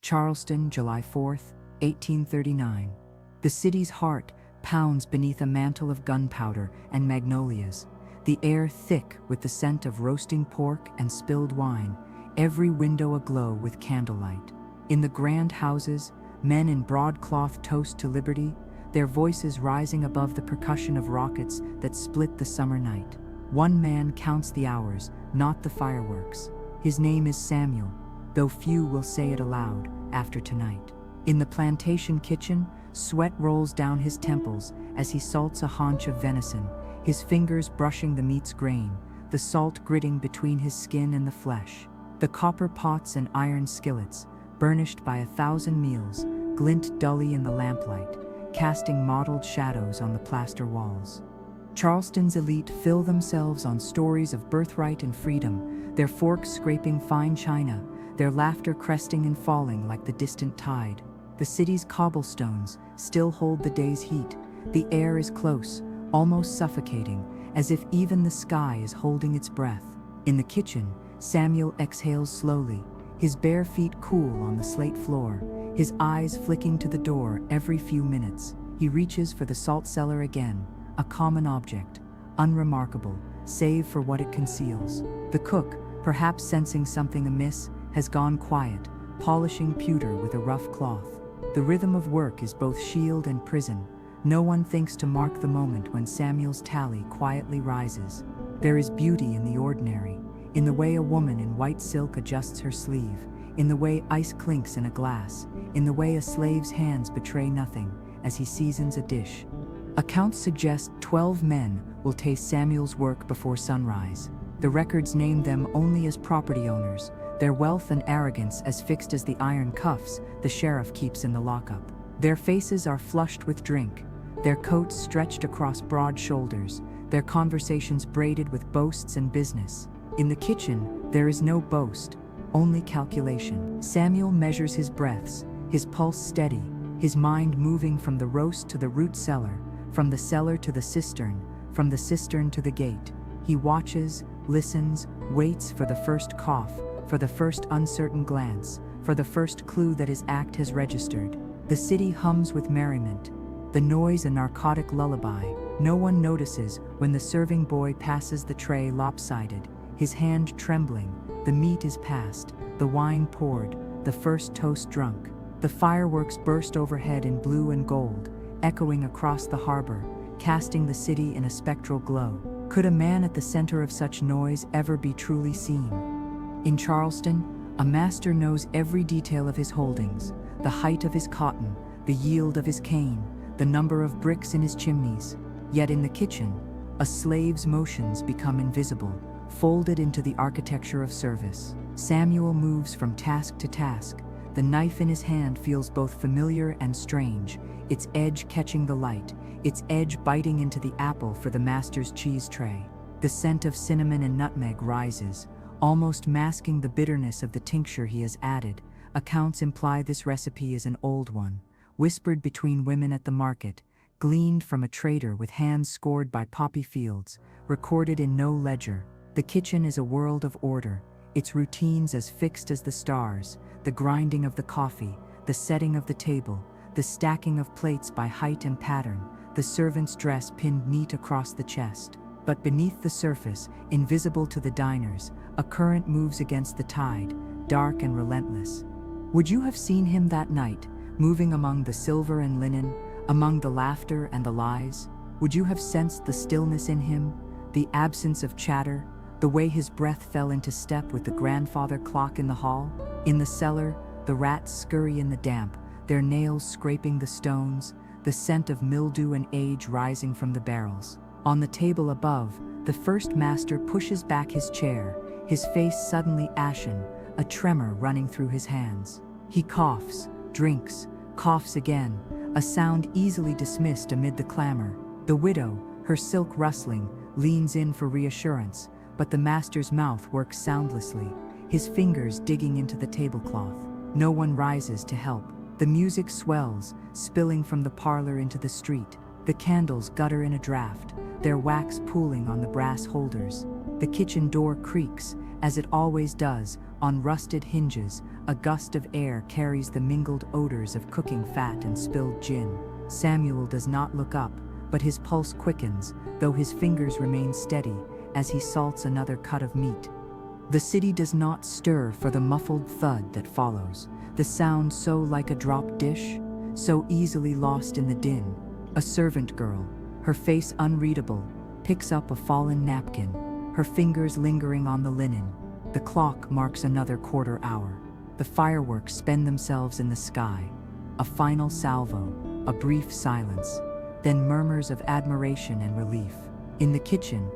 Charleston, July 4th, 1839. The city's heart pounds beneath a mantle of gunpowder and magnolias, the air thick with the scent of roasting pork and spilled wine, every window aglow with candlelight. In the grand houses, men in broadcloth toast to liberty, their voices rising above the percussion of rockets that split the summer night. One man counts the hours, not the fireworks. His name is Samuel, though few will say it aloud after tonight. In the plantation kitchen, sweat rolls down his temples as he salts a haunch of venison, his fingers brushing the meat's grain, the salt gritting between his skin and the flesh. The copper pots and iron skillets, burnished by 1,000 meals, glint dully in the lamplight, casting mottled shadows on the plaster walls. Charleston's elite fill themselves on stories of birthright and freedom, their forks scraping fine china, their laughter cresting and falling like the distant tide. The city's cobblestones still hold the day's heat. The air is close, almost suffocating, as if even the sky is holding its breath. In the kitchen, Samuel exhales slowly, his bare feet cool on the slate floor, his eyes flicking to the door every few minutes. He reaches for the salt cellar again, a common object, unremarkable, save for what it conceals. The cook, perhaps sensing something amiss, has gone quiet, polishing pewter with a rough cloth. The rhythm of work is both shield and prison. No one thinks to mark the moment when Samuel's tally quietly rises. There is beauty in the ordinary, in the way a woman in white silk adjusts her sleeve, in the way ice clinks in a glass, in the way a slave's hands betray nothing as he seasons a dish. Accounts suggest 12 men will taste Samuel's work before sunrise. The records name them only as property owners, their wealth and arrogance as fixed as the iron cuffs the sheriff keeps in the lockup. Their faces are flushed with drink, their coats stretched across broad shoulders, their conversations braided with boasts and business. In the kitchen, there is no boast, only calculation. Samuel measures his breaths, his pulse steady, his mind moving from the roast to the root cellar, from the cellar to the cistern, from the cistern to the gate. He watches, listens, waits for the first cough, for the first uncertain glance, for the first clue that his act has registered. The city hums with merriment, the noise a narcotic lullaby. No one notices when the serving boy passes the tray lopsided, his hand trembling. The meat is passed, the wine poured, the first toast drunk. The fireworks burst overhead in blue and gold, echoing across the harbor, casting the city in a spectral glow. Could a man at the center of such noise ever be truly seen? In Charleston, a master knows every detail of his holdings, the height of his cotton, the yield of his cane, the number of bricks in his chimneys. Yet in the kitchen, a slave's motions become invisible, folded into the architecture of service. Samuel moves from task to task. The knife in his hand feels both familiar and strange, its edge catching the light, its edge biting into the apple for the master's cheese tray. The scent of cinnamon and nutmeg rises, almost masking the bitterness of the tincture he has added. Accounts imply this recipe is an old one, whispered between women at the market, gleaned from a trader with hands scored by poppy fields, recorded in no ledger. The kitchen is a world of order, its routines as fixed as the stars, the grinding of the coffee, the setting of the table, the stacking of plates by height and pattern, the servant's dress pinned neat across the chest. But beneath the surface, invisible to the diners, a current moves against the tide, dark and relentless. Would you have seen him that night, moving among the silver and linen, among the laughter and the lies? Would you have sensed the stillness in him, the absence of chatter, the way his breath fell into step with the grandfather clock in the hall? In the cellar, the rats scurry in the damp, their nails scraping the stones, the scent of mildew and age rising from the barrels. On the table above, the first master pushes back his chair, his face suddenly ashen, a tremor running through his hands. He coughs, drinks, coughs again, a sound easily dismissed amid the clamor. The widow, her silk rustling, leans in for reassurance, but the master's mouth works soundlessly, his fingers digging into the tablecloth. No one rises to help. The music swells, spilling from the parlor into the street. The candles gutter in a draught, their wax pooling on the brass holders. The kitchen door creaks, as it always does, on rusted hinges, A gust of air carries the mingled odors of cooking fat and spilled gin. Samuel does not look up, but his pulse quickens, though his fingers remain steady as he salts another cut of meat. The city does not stir for the muffled thud that follows, the sound so like a dropped dish, so easily lost in the din. A servant girl, her face unreadable, picks up a fallen napkin, her fingers lingering on the linen. The clock marks another quarter hour. The fireworks spend themselves in the sky. A final salvo, a brief silence, then murmurs of admiration and relief. In the kitchen,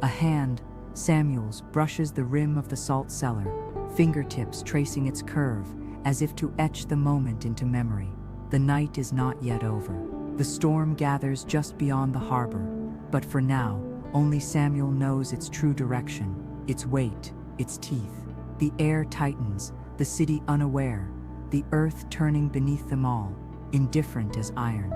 a hand, Samuel's, brushes the rim of the salt cellar, fingertips tracing its curve, as if to etch the moment into memory. The night is not yet over. The storm gathers just beyond the harbor, but for now, only Samuel knows its true direction, its weight, its teeth. The air tightens, the city unaware, the earth turning beneath them all, indifferent as iron.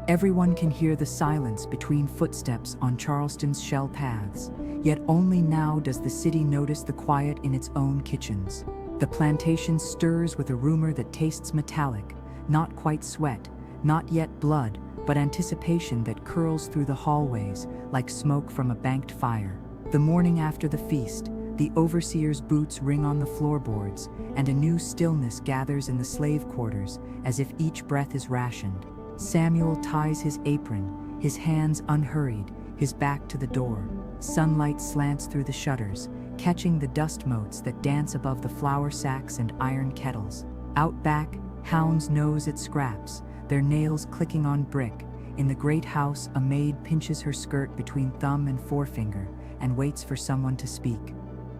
Everyone can hear the silence between footsteps on Charleston's shell paths, yet only now does the city notice the quiet in its own kitchens. The plantation stirs with a rumor that tastes metallic, not quite sweat, not yet blood, but anticipation that curls through the hallways like smoke from a banked fire. The morning after the feast, the overseer's boots ring on the floorboards, and a new stillness gathers in the slave quarters as if each breath is rationed. Samuel ties his apron, his hands unhurried, his back to the door. Sunlight slants through the shutters, catching the dust motes that dance above the flour sacks and iron kettles. Out back, hounds nose at scraps, their nails clicking on brick. In the great house, a maid pinches her skirt between thumb and forefinger and waits for someone to speak.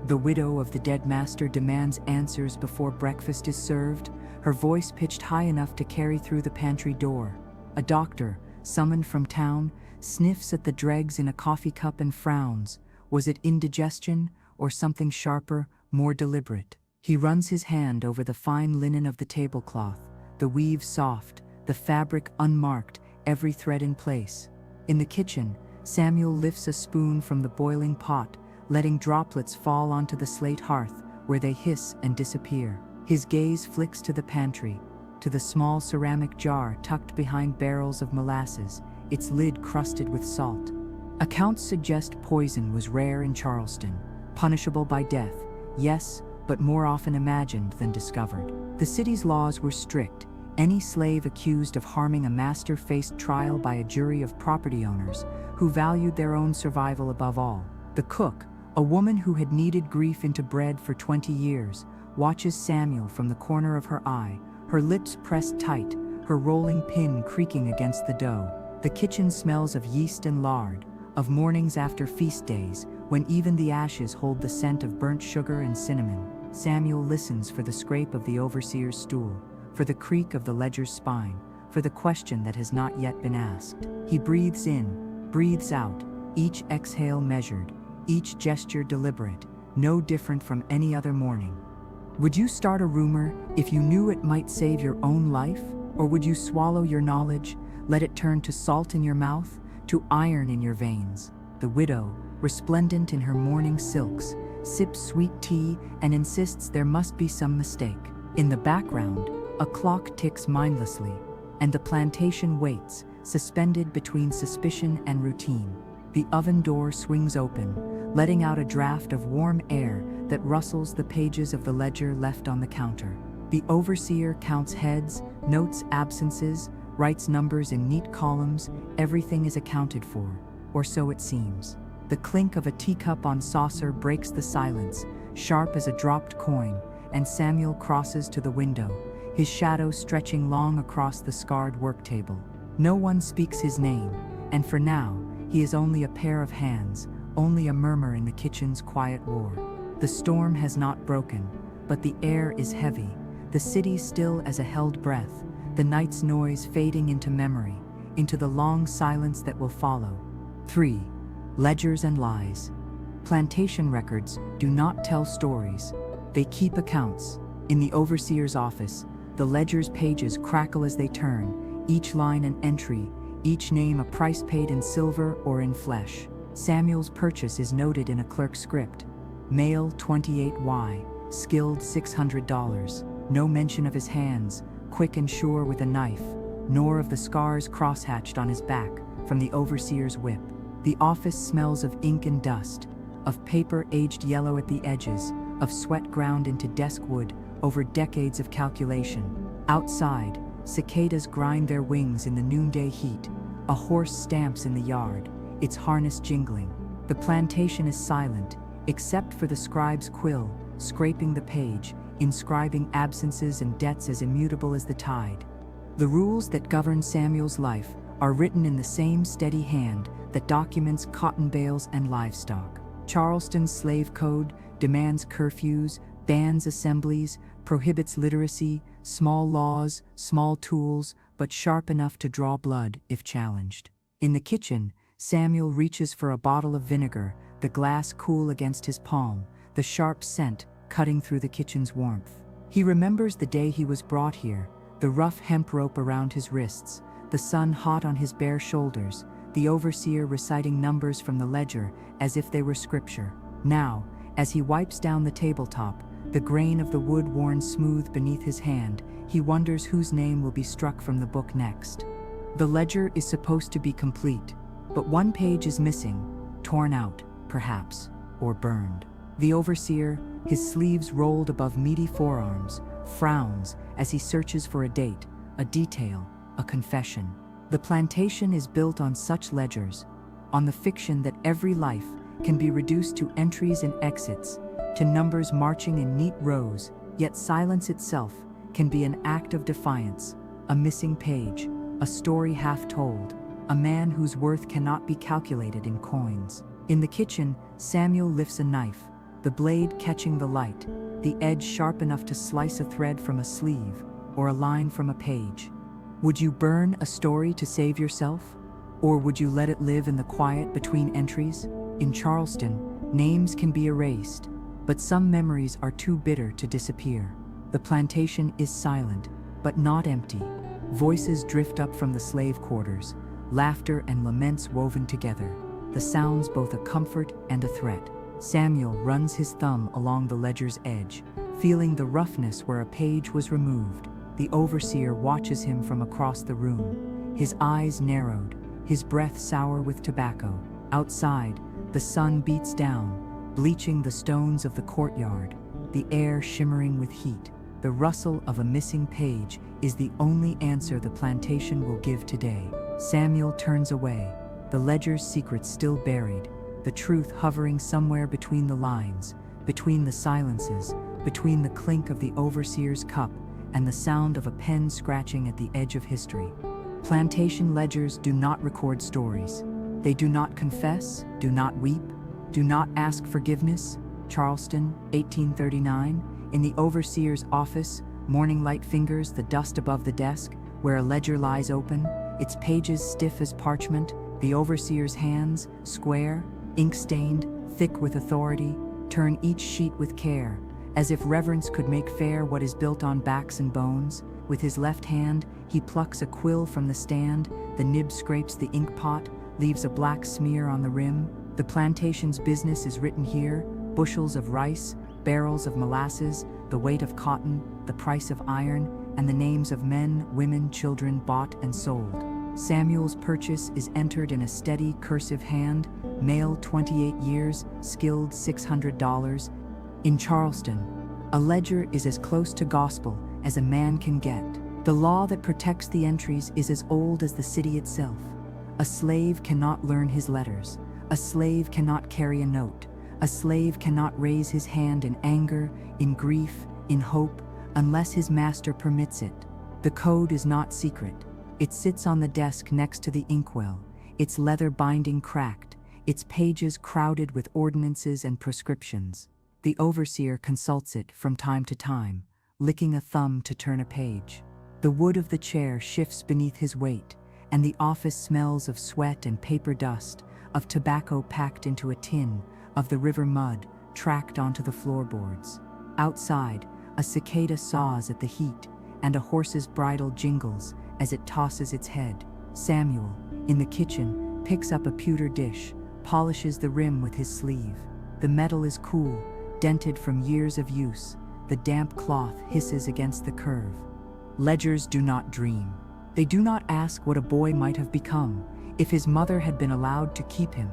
The widow of the dead master demands answers before breakfast is served, her voice pitched high enough to carry through the pantry door. A doctor, summoned from town, sniffs at the dregs in a coffee cup and frowns. Was it indigestion, or something sharper, more deliberate? He runs his hand over the fine linen of the tablecloth, the weave soft, the fabric unmarked, every thread in place. In the kitchen, Samuel lifts a spoon from the boiling pot, letting droplets fall onto the slate hearth, where they hiss and disappear. His gaze flicks to the pantry, to the small ceramic jar tucked behind barrels of molasses, its lid crusted with salt. Accounts suggest poison was rare in Charleston, punishable by death, yes, but more often imagined than discovered. The city's laws were strict. Any slave accused of harming a master faced trial by a jury of property owners who valued their own survival above all. The cook, a woman who had kneaded grief into bread for 20 years, watches Samuel from the corner of her eye, her lips pressed tight, her rolling pin creaking against the dough. The kitchen smells of yeast and lard, of mornings after feast days, when even the ashes hold the scent of burnt sugar and cinnamon. Samuel listens for the scrape of the overseer's stool, for the creak of the ledger's spine, for the question that has not yet been asked. He breathes in, breathes out, each exhale measured, each gesture deliberate, no different from any other morning. Would you start a rumor if you knew it might save your own life? Or would you swallow your knowledge, let it turn to salt in your mouth, to iron in your veins? The widow, resplendent in her mourning silks, sips sweet tea and insists there must be some mistake. In the background, a clock ticks mindlessly, and the plantation waits, suspended between suspicion and routine. The oven door swings open, letting out a draft of warm air that rustles the pages of the ledger left on the counter. The overseer counts heads, notes absences, writes numbers in neat columns. Everything is accounted for, or so it seems. The clink of a teacup on saucer breaks the silence, sharp as a dropped coin, and Samuel crosses to the window, his shadow stretching long across the scarred work table. No one speaks his name, and for now, he is only a pair of hands, only a murmur in the kitchen's quiet war. The storm has not broken, but the air is heavy, the city still as a held breath, the night's noise fading into memory, into the long silence that will follow. 3. Ledgers and lies. Plantation records do not tell stories. They keep accounts. In the overseer's office, the ledger's pages crackle as they turn, each line an entry, each name a price paid in silver or in flesh. Samuel's purchase is noted in a clerk's script. Male 28Y, skilled $600. No mention of his hands, quick and sure with a knife, nor of the scars crosshatched on his back from the overseer's whip. The office smells of ink and dust, of paper aged yellow at the edges, of sweat ground into desk wood over decades of calculation. Outside, cicadas grind their wings in the noonday heat. A horse stamps in the yard, its harness jingling. The plantation is silent, except for the scribe's quill, scraping the page, inscribing absences and debts as immutable as the tide. The rules that govern Samuel's life are written in the same steady hand that documents cotton bales and livestock. Charleston's slave code demands curfews, bans assemblies, prohibits literacy, small laws, small tools, but sharp enough to draw blood if challenged. In the kitchen, Samuel reaches for a bottle of vinegar, the glass cool against his palm, the sharp scent cutting through the kitchen's warmth. He remembers the day he was brought here, the rough hemp rope around his wrists, the sun hot on his bare shoulders, the overseer reciting numbers from the ledger as if they were scripture. Now, as he wipes down the tabletop, the grain of the wood worn smooth beneath his hand, he wonders whose name will be struck from the book next. The ledger is supposed to be complete, but one page is missing, torn out, perhaps, or burned. The overseer, his sleeves rolled above meaty forearms, frowns as he searches for a date, a detail, a confession. The plantation is built on such ledgers, on the fiction that every life can be reduced to entries and exits, to numbers marching in neat rows, yet silence itself can be an act of defiance, a missing page, a story half told, a man whose worth cannot be calculated in coins. In the kitchen, Samuel lifts a knife, the blade catching the light, the edge sharp enough to slice a thread from a sleeve or a line from a page. Would you burn a story to save yourself? Or would you let it live in the quiet between entries? In Charleston, names can be erased, but some memories are too bitter to disappear. The plantation is silent, but not empty. Voices drift up from the slave quarters, laughter and laments woven together, the sounds both a comfort and a threat. Samuel runs his thumb along the ledger's edge, feeling the roughness where a page was removed. The overseer watches him from across the room, his eyes narrowed, his breath sour with tobacco. Outside, the sun beats down, bleaching the stones of the courtyard, the air shimmering with heat. The rustle of a missing page is the only answer the plantation will give today. Samuel turns away, the ledger's secret still buried, the truth hovering somewhere between the lines, between the silences, between the clink of the overseer's cup and the sound of a pen scratching at the edge of history. Plantation ledgers do not record stories. They do not confess, do not weep, do not ask forgiveness. Charleston, 1839, in the overseer's office, morning light fingers the dust above the desk, where a ledger lies open, its pages stiff as parchment, the overseer's hands, square, ink-stained, thick with authority, turn each sheet with care, as if reverence could make fair what is built on backs and bones. With his left hand, he plucks a quill from the stand, the nib scrapes the ink pot, leaves a black smear on the rim. The plantation's business is written here, bushels of rice, barrels of molasses, the weight of cotton, the price of iron, and the names of men, women, children bought and sold. Samuel's purchase is entered in a steady, cursive hand, male 28 years, skilled $600. In Charleston, a ledger is as close to gospel as a man can get. The law that protects the entries is as old as the city itself. A slave cannot learn his letters. A slave cannot carry a note. A slave cannot raise his hand in anger, in grief, in hope, unless his master permits it. The code is not secret. It sits on the desk next to the inkwell, its leather binding cracked, its pages crowded with ordinances and prescriptions. The overseer consults it from time to time, licking a thumb to turn a page. The wood of the chair shifts beneath his weight, and the office smells of sweat and paper dust, of tobacco packed into a tin, of the river mud tracked onto the floorboards. Outside, a cicada saws at the heat, and a horse's bridle jingles as it tosses its head. Samuel, in the kitchen, picks up a pewter dish, polishes the rim with his sleeve. The metal is cool, dented from years of use. the damp cloth hisses against the curve. Ledgers do not dream. They do not ask what a boy might have become, if his mother had been allowed to keep him,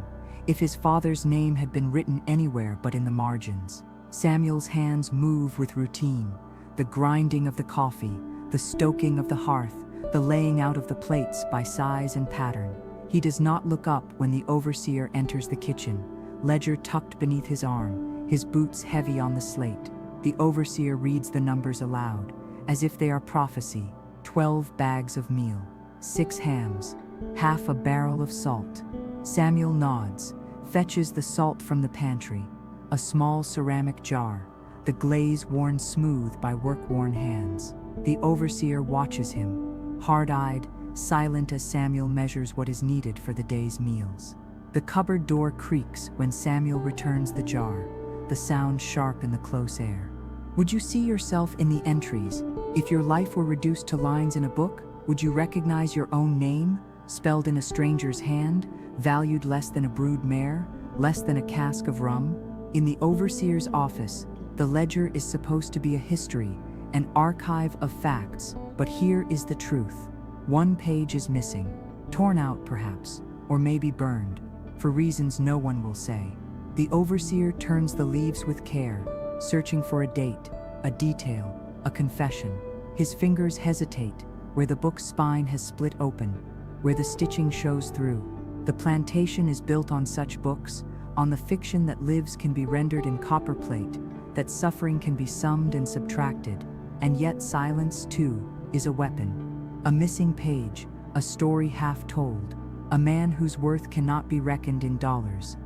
if his father's name had been written anywhere but in the margins. Samuel's hands move with routine, the grinding of the coffee, the stoking of the hearth, the laying out of the plates by size and pattern. He does not look up when the overseer enters the kitchen, ledger tucked beneath his arm, his boots heavy on the slate. The overseer reads the numbers aloud, as if they are prophecy. 12 bags of meal, 6 hams, half a barrel of salt. Samuel nods, fetches the salt from the pantry, a small ceramic jar, the glaze worn smooth by work-worn hands. The overseer watches him, hard-eyed, silent as Samuel measures what is needed for the day's meals. The cupboard door creaks when Samuel returns the jar, the sound sharp in the close air. Would you see yourself in the entries? If your life were reduced to lines in a book, would you recognize your own name, spelled in a stranger's hand, valued less than a brood mare, less than a cask of rum? In the overseer's office, the ledger is supposed to be a history, an archive of facts, but here is the truth. One page is missing, torn out perhaps, or maybe burned, for reasons no one will say. The overseer turns the leaves with care, searching for a date, a detail, a confession. His fingers hesitate where the book's spine has split open, where the stitching shows through. The plantation is built on such books, on the fiction that lives can be rendered in copperplate, that suffering can be summed and subtracted, and yet silence, too, is a weapon. A missing page, a story half told, a man whose worth cannot be reckoned in dollars.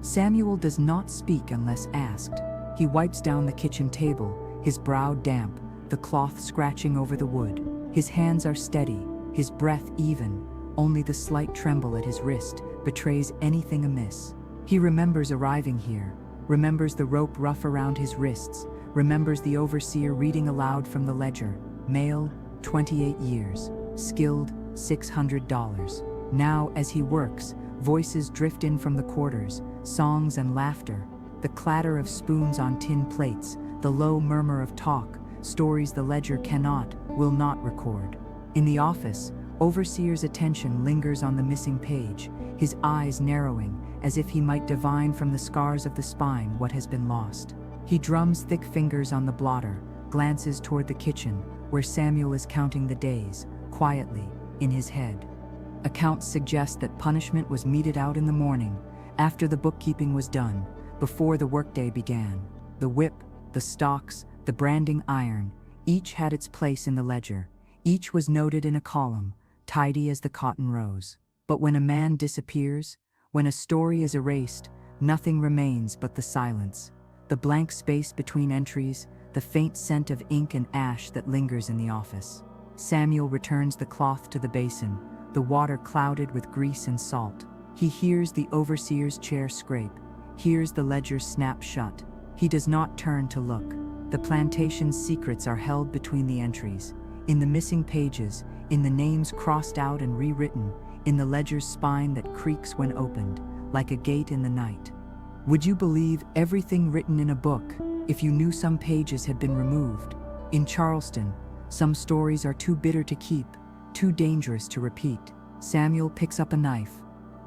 Samuel does not speak unless asked. He wipes down the kitchen table, his brow damp, the cloth scratching over the wood. His hands are steady, his breath even, only the slight tremble at his wrist betrays anything amiss. He remembers arriving here, remembers the rope rough around his wrists, remembers the overseer reading aloud from the ledger, male, 28 years, skilled, $600. Now, as he works, voices drift in from the quarters, songs and laughter, the clatter of spoons on tin plates, the low murmur of talk, stories the ledger cannot, will not record. In the office, overseer's attention lingers on the missing page, his eyes narrowing, as if he might divine from the scars of the spine what has been lost. He drums thick fingers on the blotter, glances toward the kitchen, where Samuel is counting the days, quietly, in his head. Accounts suggest that punishment was meted out in the morning, after the bookkeeping was done, before the workday began. The whip, the stocks, the branding iron, each had its place in the ledger. Each was noted in a column, tidy as the cotton rose. But when a man disappears, when a story is erased, nothing remains but the silence, the blank space between entries, the faint scent of ink and ash that lingers in the office. Samuel returns the cloth to the basin, the water clouded with grease and salt. He hears the overseer's chair scrape, hears the ledger snap shut. He does not turn to look. The plantation's secrets are held between the entries, in the missing pages, in the names crossed out and rewritten, in the ledger's spine that creaks when opened, like a gate in the night. Would you believe everything written in a book if you knew some pages had been removed? In Charleston, some stories are too bitter to keep, too dangerous to repeat. Samuel picks up a knife,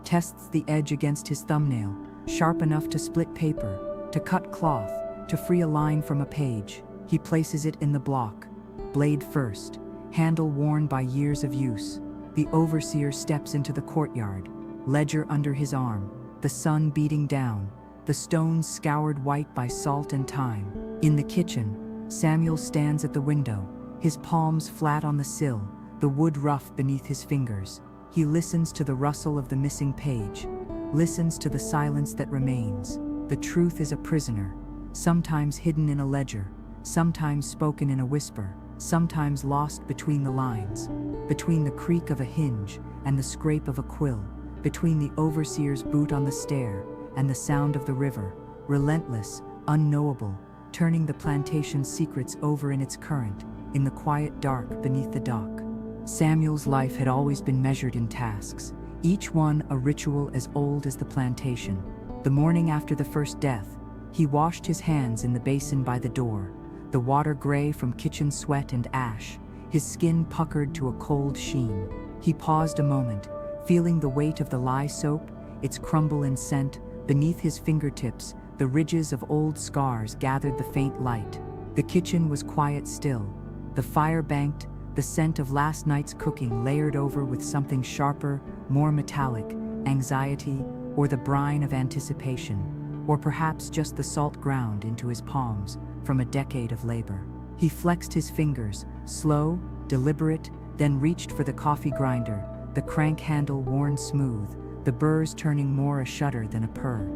tests the edge against his thumbnail, sharp enough to split paper, to cut cloth, to free a line from a page. He places it in the block, blade first, handle worn by years of use. The overseer steps into the courtyard, ledger under his arm, the sun beating down, the stones scoured white by salt and time. In the kitchen, Samuel stands at the window, his palms flat on the sill, the wood rough beneath his fingers. He listens to the rustle of the missing page, listens to the silence that remains. The truth is a prisoner, sometimes hidden in a ledger, sometimes spoken in a whisper, sometimes lost between the lines, between the creak of a hinge and the scrape of a quill, between the overseer's boot on the stair and the sound of the river, relentless, unknowable, turning the plantation's secrets over in its current, in the quiet dark beneath the dock. Samuel's life had always been measured in tasks, each one a ritual as old as the plantation. The morning after the first death, he washed his hands in the basin by the door, the water gray from kitchen sweat and ash, his skin puckered to a cold sheen. He paused a moment, feeling the weight of the lye soap, its crumble and scent. Beneath his fingertips, the ridges of old scars gathered the faint light. The kitchen was quiet still. The fire banked, the scent of last night's cooking layered over with something sharper, more metallic, anxiety, or the brine of anticipation, or perhaps just the salt ground into his palms from a decade of labor. He flexed his fingers, slow, deliberate, then reached for the coffee grinder, the crank handle worn smooth, the burrs turning more a shudder than a purr.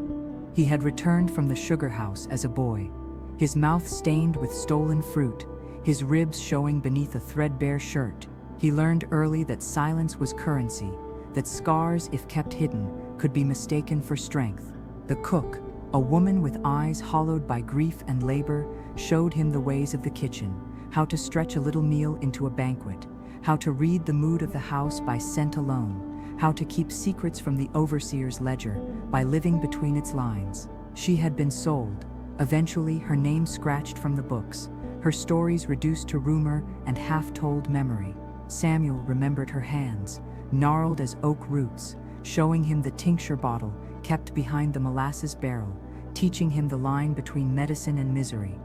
He had returned from the sugar house as a boy, his mouth stained with stolen fruit, his ribs showing beneath a threadbare shirt. He learned early that silence was currency, that scars, if kept hidden, could be mistaken for strength. The cook, a woman with eyes hollowed by grief and labor, showed him the ways of the kitchen, how to stretch a little meal into a banquet, how to read the mood of the house by scent alone, how to keep secrets from the overseer's ledger by living between its lines. She had been sold, eventually her name scratched from the books, her stories reduced to rumor and half-told memory. Samuel remembered her hands, gnarled as oak roots, showing him the tincture bottle kept behind the molasses barrel, teaching him the line between medicine and misery.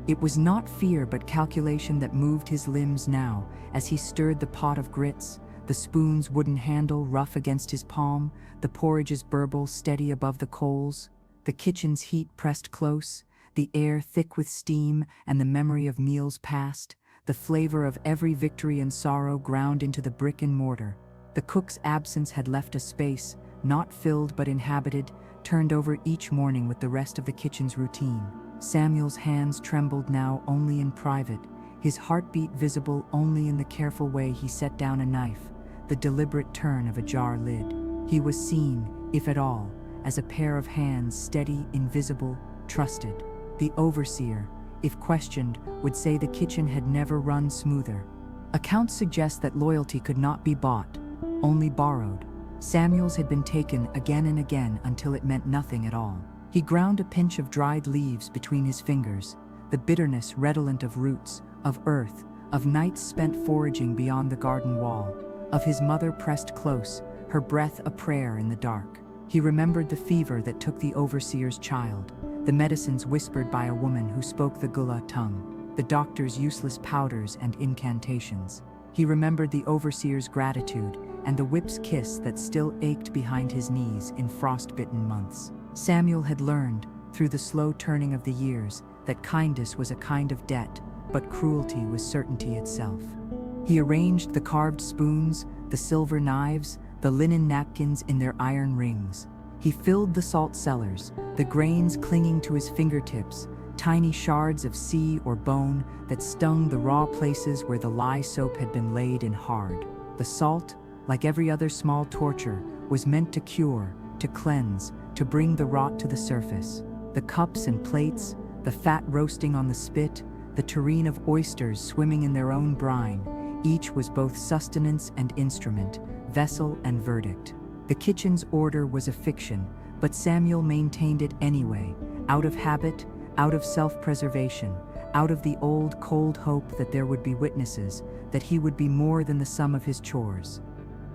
It was not fear but calculation that moved his limbs now as he stirred the pot of grits, the spoon's wooden handle rough against his palm, the porridge's burble steady above the coals, the kitchen's heat pressed close, the air thick with steam and the memory of meals past, the flavor of every victory and sorrow ground into the brick and mortar. The cook's absence had left a space, not filled but inhabited, turned over each morning with the rest of the kitchen's routine. Samuel's hands trembled now only in private, his heartbeat visible only in the careful way he set down a knife, the deliberate turn of a jar lid. He was seen, if at all, as a pair of hands steady, invisible, trusted. The overseer, if questioned, would say the kitchen had never run smoother. Accounts suggest that loyalty could not be bought, only borrowed. Samuel's had been taken again and again until it meant nothing at all. He ground a pinch of dried leaves between his fingers, the bitterness redolent of roots, of earth, of nights spent foraging beyond the garden wall, of his mother pressed close, her breath a prayer in the dark. He remembered the fever that took the overseer's child, the medicines whispered by a woman who spoke the Gullah tongue, the doctor's useless powders and incantations. He remembered the overseer's gratitude and the whip's kiss that still ached behind his knees in frost-bitten months. Samuel had learned, through the slow turning of the years, that kindness was a kind of debt, but cruelty was certainty itself. He arranged the carved spoons, the silver knives, the linen napkins in their iron rings. He filled the salt cellars, the grains clinging to his fingertips, tiny shards of sea or bone that stung the raw places where the lye soap had been laid in hard. The salt, like every other small torture, was meant to cure, to cleanse, to bring the rot to the surface. The cups and plates, the fat roasting on the spit, the tureen of oysters swimming in their own brine, each was both sustenance and instrument, vessel and verdict. The kitchen's order was a fiction, but Samuel maintained it anyway, out of habit, out of self-preservation, out of the old cold hope that there would be witnesses, that he would be more than the sum of his chores.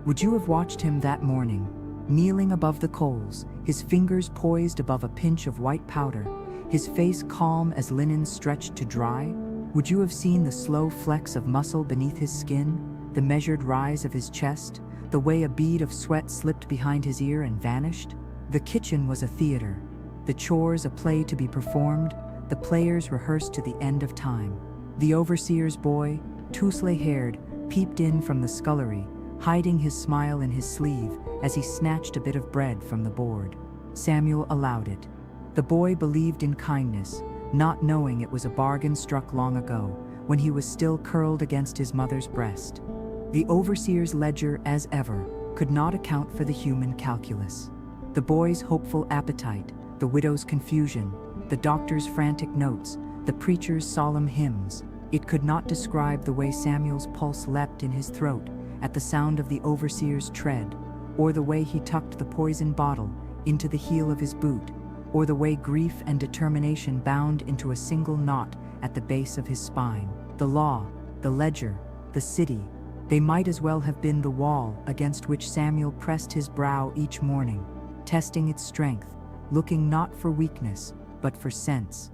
Would you have watched him that morning, kneeling above the coals, his fingers poised above a pinch of white powder, his face calm as linen stretched to dry? Would you have seen the slow flex of muscle beneath his skin, the measured rise of his chest, the way a bead of sweat slipped behind his ear and vanished? The kitchen was a theater, the chores a play to be performed, the players rehearsed to the end of time. The overseer's boy, tousle-haired, peeped in from the scullery, hiding his smile in his sleeve as he snatched a bit of bread from the board. Samuel allowed it. The boy believed in kindness, not knowing it was a bargain struck long ago, when he was still curled against his mother's breast. The overseer's ledger, as ever, could not account for the human calculus. The boy's hopeful appetite, the widow's confusion, the doctor's frantic notes, the preacher's solemn hymns, it could not describe the way Samuel's pulse leapt in his throat at the sound of the overseer's tread, or the way he tucked the poison bottle into the heel of his boot, or the way grief and determination bound into a single knot at the base of his spine. The law, the ledger, the city, they might as well have been the wall against which Samuel pressed his brow each morning, testing its strength, looking not for weakness, but for sense.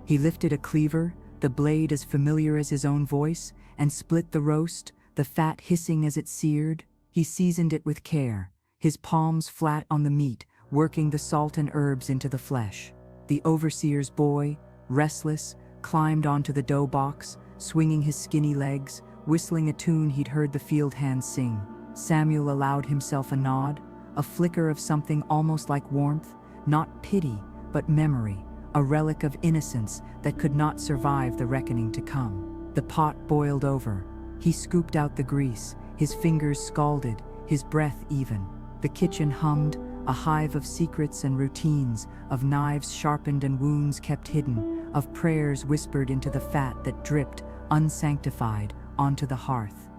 He lifted a cleaver, the blade as familiar as his own voice, and split the roast, the fat hissing as it seared. He seasoned it with care, his palms flat on the meat, working the salt and herbs into the flesh. The overseer's boy, restless, climbed onto the dough box, swinging his skinny legs, whistling a tune he'd heard the field hands sing. Samuel allowed himself a nod, a flicker of something almost like warmth, not pity, but memory, a relic of innocence that could not survive the reckoning to come. The pot boiled over. He scooped out the grease, his fingers scalded, his breath even. The kitchen hummed, a hive of secrets and routines, of knives sharpened and wounds kept hidden, of prayers whispered into the fat that dripped, unsanctified, onto the hearth.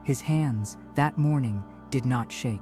His hands, that morning, did not shake.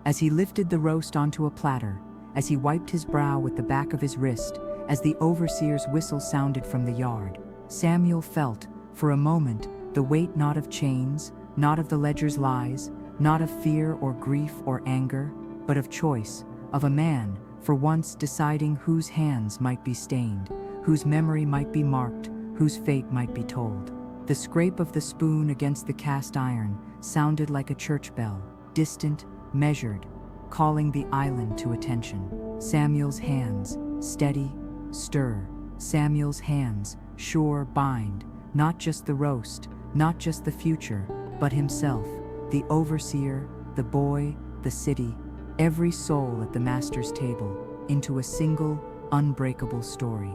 As he lifted the roast onto a platter, as he wiped his brow with the back of his wrist, as the overseer's whistle sounded from the yard, Samuel felt, for a moment, the weight not of chains, not of the ledger's lies, not of fear or grief or anger, but of choice, of a man, for once deciding whose hands might be stained, whose memory might be marked, whose fate might be told. The scrape of the spoon against the cast iron sounded like a church bell, distant, measured, calling the island to attention. Samuel's hands, steady, stir. Samuel's hands, sure, bind, not just the roast, not just the future, but himself, the overseer, the boy, the city, every soul at the master's table, into a single, unbreakable story.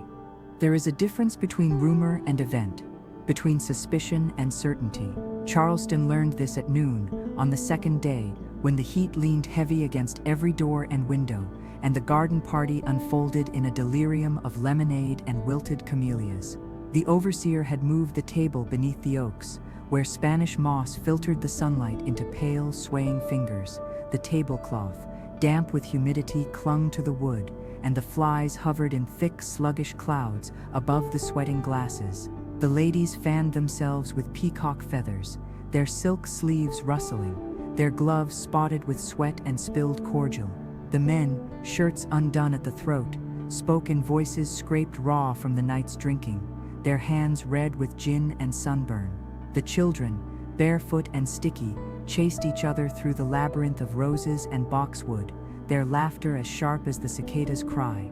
There is a difference between rumor and event, between suspicion and certainty. Charleston learned this at noon, on the second day, when the heat leaned heavy against every door and window, and the garden party unfolded in a delirium of lemonade and wilted camellias. The overseer had moved the table beneath the oaks, where Spanish moss filtered the sunlight into pale, swaying fingers. The tablecloth, damp with humidity, clung to the wood, and the flies hovered in thick, sluggish clouds above the sweating glasses. The ladies fanned themselves with peacock feathers, their silk sleeves rustling, their gloves spotted with sweat and spilled cordial. The men, shirts undone at the throat, spoke in voices scraped raw from the night's drinking, their hands red with gin and sunburn. The children, barefoot and sticky, chased each other through the labyrinth of roses and boxwood, their laughter as sharp as the cicada's cry.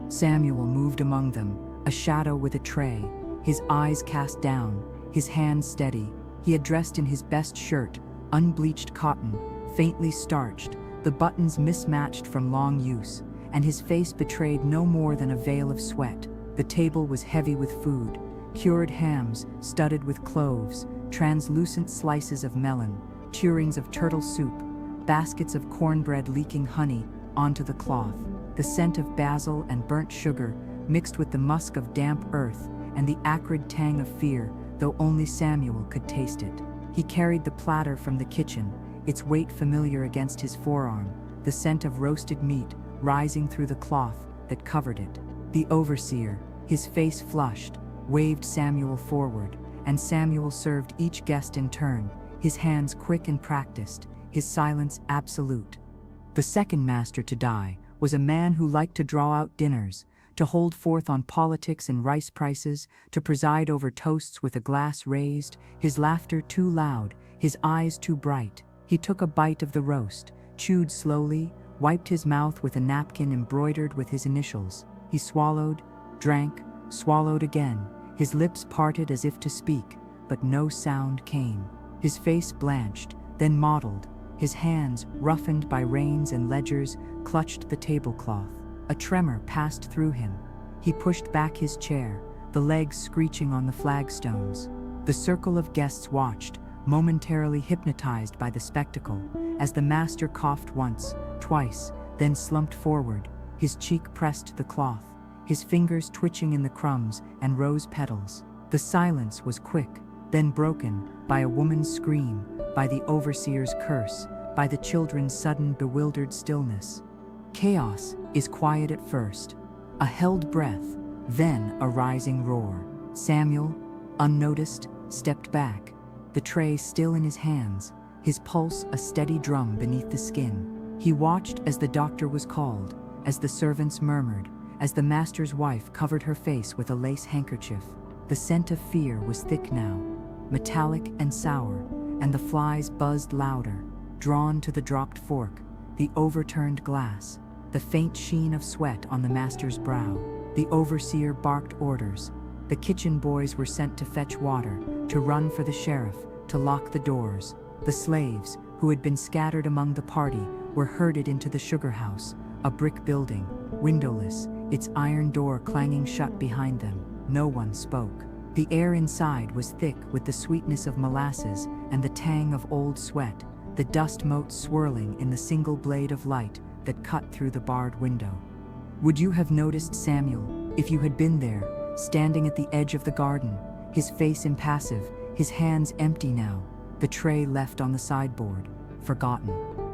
Samuel moved among them, a shadow with a tray, his eyes cast down, his hands steady. He had dressed in his best shirt, unbleached cotton, faintly starched, the buttons mismatched from long use, and his face betrayed no more than a veil of sweat. The table was heavy with food, cured hams studded with cloves, translucent slices of melon, turings of turtle soup, baskets of cornbread leaking honey onto the cloth, the scent of basil and burnt sugar mixed with the musk of damp earth and the acrid tang of fear, though only Samuel could taste it. He carried the platter from the kitchen, its weight familiar against his forearm, the scent of roasted meat rising through the cloth that covered it. The overseer, his face flushed, waved Samuel forward, and Samuel served each guest in turn, his hands quick and practiced, his silence absolute. The second master to die was a man who liked to draw out dinners, to hold forth on politics and rice prices, to preside over toasts with a glass raised, his laughter too loud, his eyes too bright. He took a bite of the roast, chewed slowly, wiped his mouth with a napkin embroidered with his initials. He swallowed, drank, swallowed again, his lips parted as if to speak, but no sound came. His face blanched, then mottled, his hands, roughened by reins and ledgers, clutched the tablecloth. A tremor passed through him. He pushed back his chair, the legs screeching on the flagstones. The circle of guests watched, momentarily hypnotized by the spectacle, as the master coughed once, twice, then slumped forward, his cheek pressed to the cloth, his fingers twitching in the crumbs and rose petals. The silence was quick, then broken by a woman's scream, by the overseer's curse, by the children's sudden bewildered stillness. Chaos is quiet at first, a held breath, then a rising roar. Samuel, unnoticed, stepped back, the tray still in his hands, his pulse a steady drum beneath the skin. He watched as the doctor was called, as the servants murmured, as the master's wife covered her face with a lace handkerchief. The scent of fear was thick now, metallic and sour, and the flies buzzed louder, drawn to the dropped fork, the overturned glass, the faint sheen of sweat on the master's brow. The overseer barked orders. The kitchen boys were sent to fetch water, to run for the sheriff, to lock the doors. The slaves, who had been scattered among the party, were herded into the sugar house, a brick building, windowless, its iron door clanging shut behind them. No one spoke. The air inside was thick with the sweetness of molasses and the tang of old sweat, the dust motes swirling in the single blade of light that cut through the barred window. Would you have noticed Samuel, if you had been there, standing at the edge of the garden, his face impassive, his hands empty now, the tray left on the sideboard, forgotten?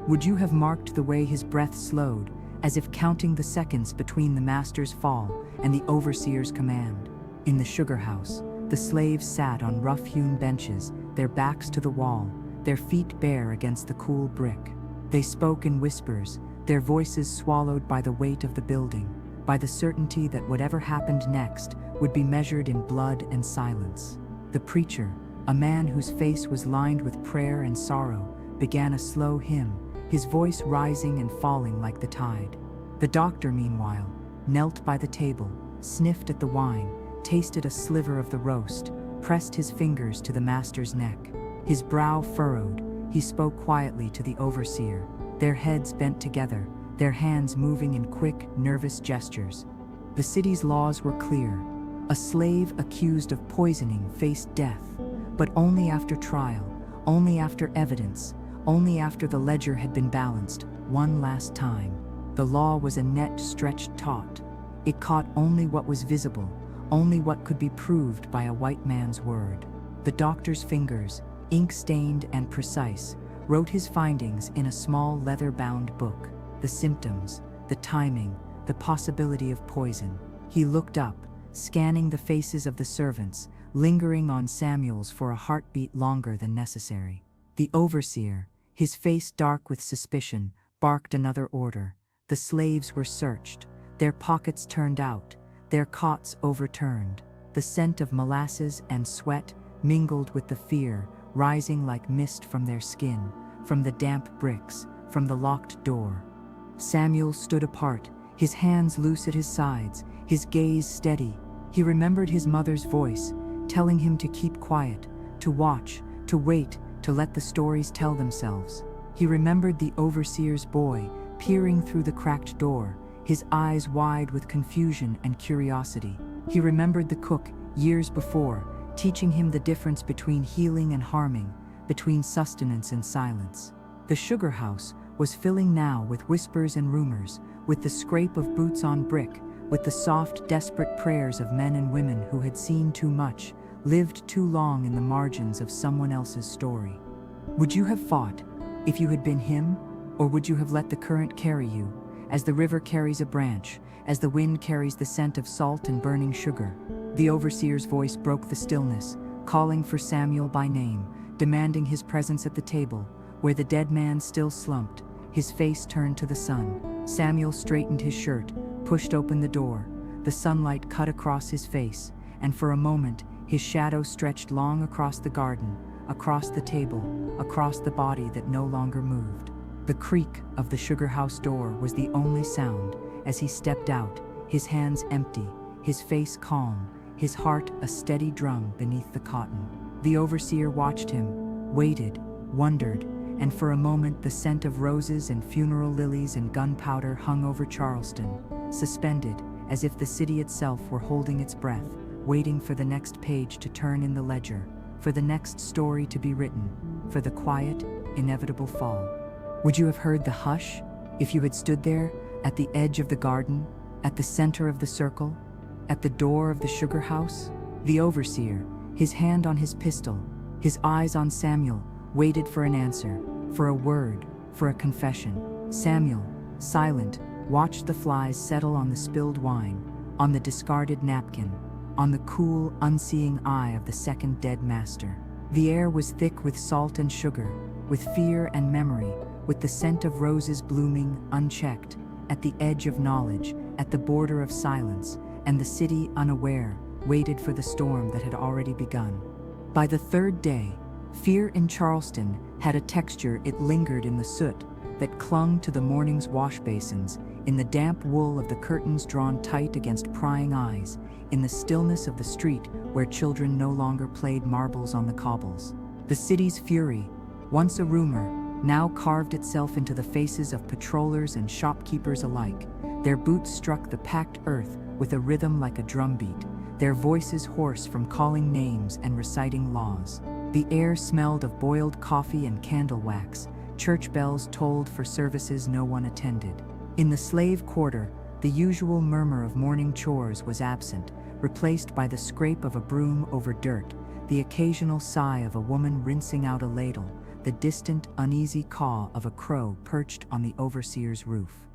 Would you have marked the way his breath slowed, as if counting the seconds between the master's fall and the overseer's command? In the sugar house, the slaves sat on rough-hewn benches, their backs to the wall, their feet bare against the cool brick. They spoke in whispers, their voices swallowed by the weight of the building, by the certainty that whatever happened next would be measured in blood and silence. The preacher, a man whose face was lined with prayer and sorrow, began a slow hymn, his voice rising and falling like the tide. The doctor, meanwhile, knelt by the table, sniffed at the wine, tasted a sliver of the roast, pressed his fingers to the master's neck. His brow furrowed, he spoke quietly to the overseer, their heads bent together, their hands moving in quick, nervous gestures. The city's laws were clear. A slave accused of poisoning faced death, but only after trial, only after evidence, only after the ledger had been balanced one last time. The law was a net stretched taut. It caught only what was visible, only what could be proved by a white man's word. The doctor's fingers, ink-stained and precise, wrote his findings in a small leather-bound book. The symptoms, the timing, the possibility of poison. He looked up, scanning the faces of the servants, lingering on Samuel's for a heartbeat longer than necessary. The overseer, his face dark with suspicion, barked another order. The slaves were searched, their pockets turned out, their cots overturned. The scent of molasses and sweat mingled with the fear, rising like mist from their skin, from the damp bricks, from the locked door. Samuel stood apart, his hands loose at his sides, his gaze steady. He remembered his mother's voice, telling him to keep quiet, to watch, to wait, to let the stories tell themselves. He remembered the overseer's boy, peering through the cracked door, his eyes wide with confusion and curiosity. He remembered the cook, years before, teaching him the difference between healing and harming, between sustenance and silence. The sugar house was filling now with whispers and rumors, with the scrape of boots on brick, with the soft, desperate prayers of men and women who had seen too much, lived too long in the margins of someone else's story. Would you have fought, if you had been him, or would you have let the current carry you, as the river carries a branch, as the wind carries the scent of salt and burning sugar? The overseer's voice broke the stillness, calling for Samuel by name, demanding his presence at the table, where the dead man still slumped, his face turned to the sun. Samuel straightened his shirt, pushed open the door. The sunlight cut across his face, and for a moment, his shadow stretched long across the garden, across the table, across the body that no longer moved. The creak of the sugar house door was the only sound as he stepped out, his hands empty, his face calm, his heart a steady drum beneath the cotton. The overseer watched him, waited, wondered, and for a moment the scent of roses and funeral lilies and gunpowder hung over Charleston, suspended, as if the city itself were holding its breath, waiting for the next page to turn in the ledger, for the next story to be written, for the quiet, inevitable fall. Would you have heard the hush, if you had stood there, at the edge of the garden, at the center of the circle, at the door of the sugar house? The overseer, his hand on his pistol, his eyes on Samuel, waited for an answer, for a word, for a confession. Samuel, silent, watched the flies settle on the spilled wine, on the discarded napkin. on the cool, unseeing eye of the second dead master. The air was thick with salt and sugar, with fear and memory, with the scent of roses blooming, unchecked, at the edge of knowledge, at the border of silence, and the city, unaware, waited for the storm that had already begun. By the third day, fear in Charleston had a texture. It lingered in the soot that clung to the morning's wash basins, in the damp wool of the curtains drawn tight against prying eyes, in the stillness of the street where children no longer played marbles on the cobbles. The city's fury, once a rumor, now carved itself into the faces of patrollers and shopkeepers alike. Their boots struck the packed earth with a rhythm like a drumbeat, their voices hoarse from calling names and reciting laws. The air smelled of boiled coffee and candle wax. Church bells tolled for services no one attended. In the slave quarter, the usual murmur of morning chores was absent, replaced by the scrape of a broom over dirt, the occasional sigh of a woman rinsing out a ladle, the distant, uneasy caw of a crow perched on the overseer's roof.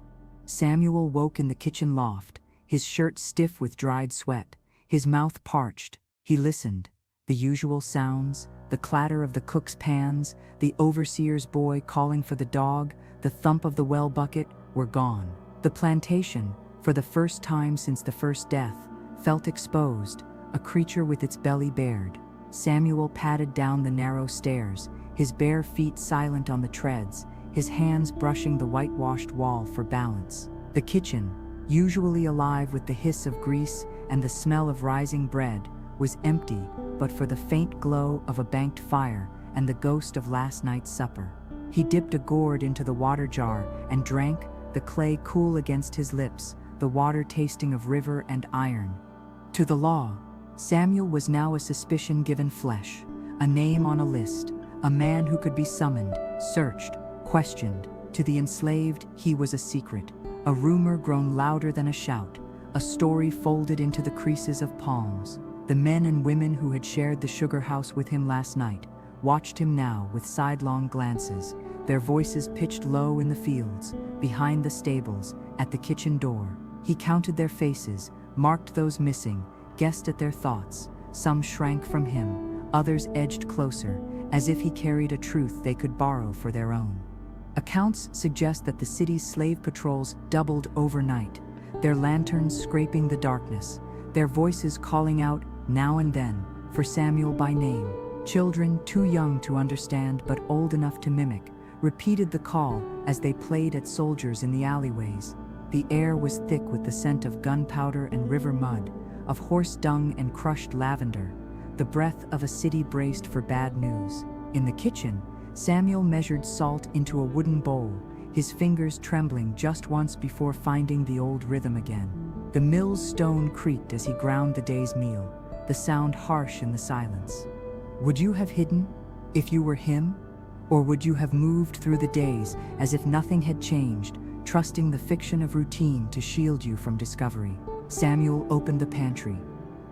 Samuel woke in the kitchen loft, his shirt stiff with dried sweat, his mouth parched. He listened. The usual sounds, the clatter of the cook's pans, the overseer's boy calling for the dog, the thump of the well bucket, were gone. The plantation, for the first time since the first death, felt exposed, a creature with its belly bared. Samuel padded down the narrow stairs, his bare feet silent on the treads, his hands brushing the whitewashed wall for balance. The kitchen, usually alive with the hiss of grease and the smell of rising bread, was empty but for the faint glow of a banked fire and the ghost of last night's supper. He dipped a gourd into the water jar and drank, the clay cool against his lips, the water tasting of river and iron. To the law, Samuel was now a suspicion given flesh, a name on a list, a man who could be summoned, searched, questioned. To the enslaved, he was a secret, a rumor grown louder than a shout, a story folded into the creases of palms. The men and women who had shared the sugar house with him last night watched him now with sidelong glances, their voices pitched low in the fields, behind the stables, at the kitchen door. He counted their faces, marked those missing, guessed at their thoughts. Some shrank from him, others edged closer, as if he carried a truth they could borrow for their own. Accounts suggest that the city's slave patrols doubled overnight, their lanterns scraping the darkness, their voices calling out, now and then, for Samuel by name. Children too young to understand but old enough to mimic repeated the call as they played at soldiers in the alleyways. The air was thick with the scent of gunpowder and river mud, of horse dung and crushed lavender, the breath of a city braced for bad news. In the kitchen, Samuel measured salt into a wooden bowl, his fingers trembling just once before finding the old rhythm again. The mill's stone creaked as he ground the day's meal, the sound harsh in the silence. Would you have hidden, if you were him? Or would you have moved through the days as if nothing had changed, trusting the fiction of routine to shield you from discovery? Samuel opened the pantry,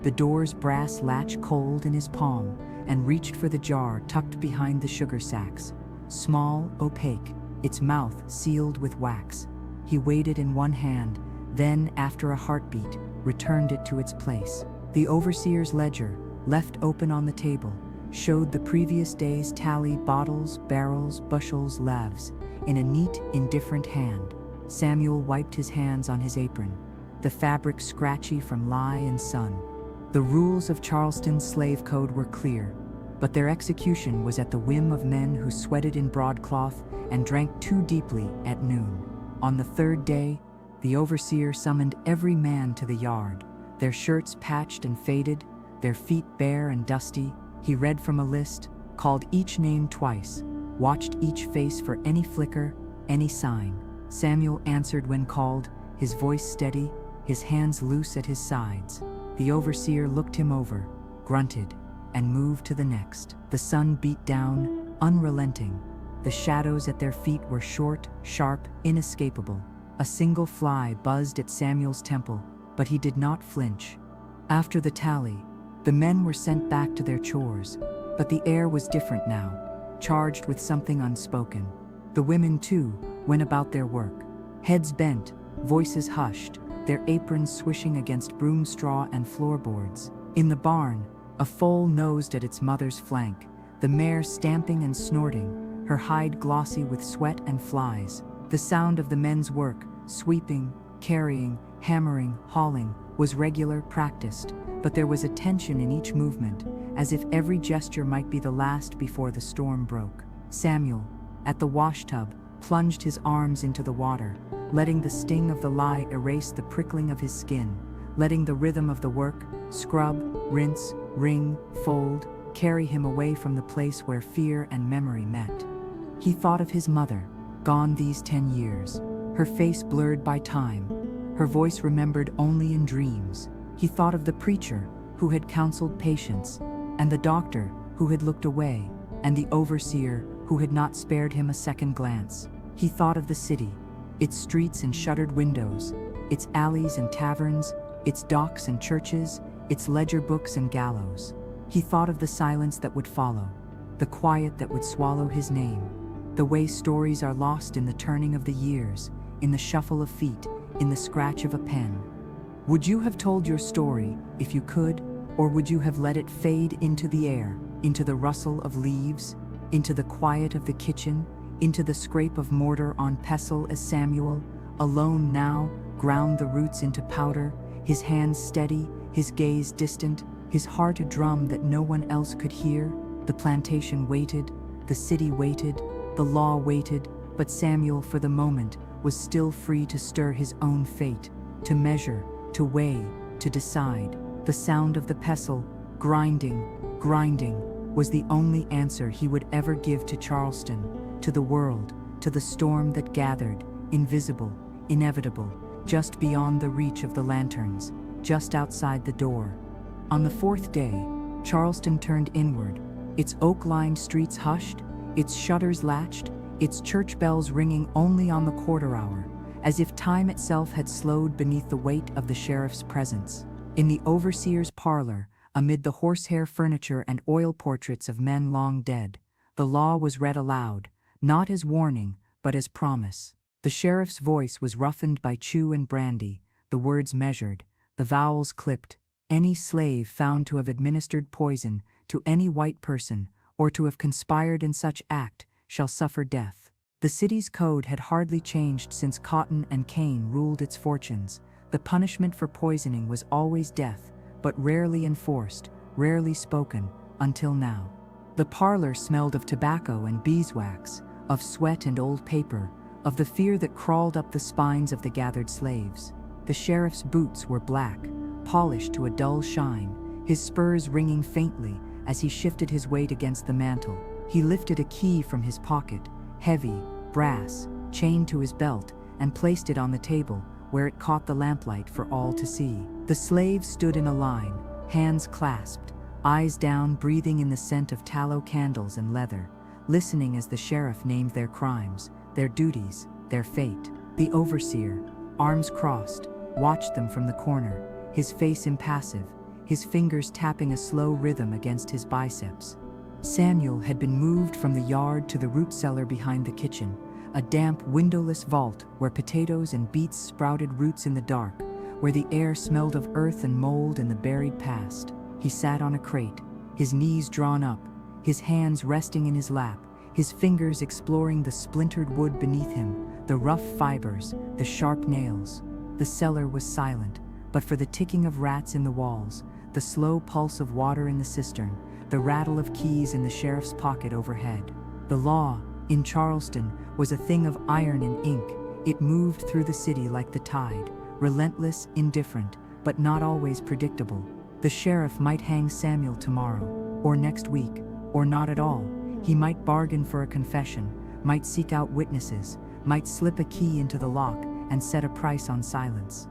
the door's brass latch cold in his palm, and reached for the jar tucked behind the sugar sacks. Small, opaque, its mouth sealed with wax. He weighed it in one hand, then, after a heartbeat, returned it to its place. The overseer's ledger, left open on the table, showed the previous day's tallied bottles, barrels, bushels, laves, in a neat, indifferent hand. Samuel wiped his hands on his apron, the fabric scratchy from lye and sun. The rules of Charleston's slave code were clear, but their execution was at the whim of men who sweated in broadcloth and drank too deeply at noon. On the third day, the overseer summoned every man to the yard, their shirts patched and faded, their feet bare and dusty. He read from a list, called each name twice, watched each face for any flicker, any sign. Samuel answered when called, his voice steady, his hands loose at his sides. The overseer looked him over, grunted, and moved to the next. The sun beat down, unrelenting. The shadows at their feet were short, sharp, inescapable. A single fly buzzed at Samuel's temple, but he did not flinch. After the tally, the men were sent back to their chores, but the air was different now, charged with something unspoken. The women, too, went about their work, heads bent, voices hushed, their aprons swishing against broom straw and floorboards. In the barn, a foal nosed at its mother's flank, the mare stamping and snorting, her hide glossy with sweat and flies. The sound of the men's work, sweeping, carrying, hammering, hauling, was regular, practiced, but there was a tension in each movement, as if every gesture might be the last before the storm broke. Samuel, at the washtub, plunged his arms into the water, letting the sting of the lie erase the prickling of his skin, letting the rhythm of the work, scrub, rinse, wring, fold, carry him away from the place where fear and memory met. He thought of his mother, gone these 10 years, her face blurred by time, her voice remembered only in dreams. He thought of the preacher, who had counseled patience, and the doctor, who had looked away, and the overseer, who had not spared him a second glance. He thought of the city, its streets and shuttered windows, its alleys and taverns, its docks and churches, its ledger books and gallows. He thought of the silence that would follow, the quiet that would swallow his name, the way stories are lost in the turning of the years, in the shuffle of feet, in the scratch of a pen. Would you have told your story, if you could, or would you have let it fade into the air, into the rustle of leaves, into the quiet of the kitchen, into the scrape of mortar on pestle as Samuel, alone now, ground the roots into powder, his hands steady, his gaze distant, his heart a drum that no one else could hear? The plantation waited, the city waited, the law waited, but Samuel for the moment was still free to stir his own fate, to measure, to weigh, to decide. The sound of the pestle, grinding, grinding, was the only answer he would ever give to Charleston, to the world, to the storm that gathered, invisible, inevitable, just beyond the reach of the lanterns, just outside the door. On the fourth day, Charleston turned inward, its oak-lined streets hushed, its shutters latched, its church bells ringing only on the quarter hour, as if time itself had slowed beneath the weight of the sheriff's presence. In the overseer's parlor, amid the horsehair furniture and oil portraits of men long dead, the law was read aloud, not as warning, but as promise. The sheriff's voice was roughened by chew and brandy, the words measured, the vowels clipped. Any slave found to have administered poison to any white person, or to have conspired in such act, shall suffer death. The city's code had hardly changed since cotton and cane ruled its fortunes. The punishment for poisoning was always death, but rarely enforced, rarely spoken, until now. The parlor smelled of tobacco and beeswax, of sweat and old paper, of the fear that crawled up the spines of the gathered slaves. The sheriff's boots were black, polished to a dull shine, his spurs ringing faintly as he shifted his weight against the mantel. He lifted a key from his pocket, heavy, brass, chained to his belt, and placed it on the table, where it caught the lamplight for all to see. The slaves stood in a line, hands clasped, eyes down, breathing in the scent of tallow candles and leather, listening as the sheriff named their crimes, their duties, their fate. The overseer, arms crossed, watched them from the corner, his face impassive, his fingers tapping a slow rhythm against his biceps. Samuel had been moved from the yard to the root cellar behind the kitchen, a damp, windowless vault where potatoes and beets sprouted roots in the dark, where the air smelled of earth and mold in the buried past. He sat on a crate, his knees drawn up, his hands resting in his lap, his fingers exploring the splintered wood beneath him, the rough fibers, the sharp nails. The cellar was silent, but for the ticking of rats in the walls, the slow pulse of water in the cistern, the rattle of keys in the sheriff's pocket overhead. The law, in Charleston, was a thing of iron and ink. It moved through the city like the tide, relentless, indifferent, but not always predictable. The sheriff might hang Samuel tomorrow, or next week, or not at all. He might bargain for a confession, might seek out witnesses, might slip a key into the lock and set a price on silence.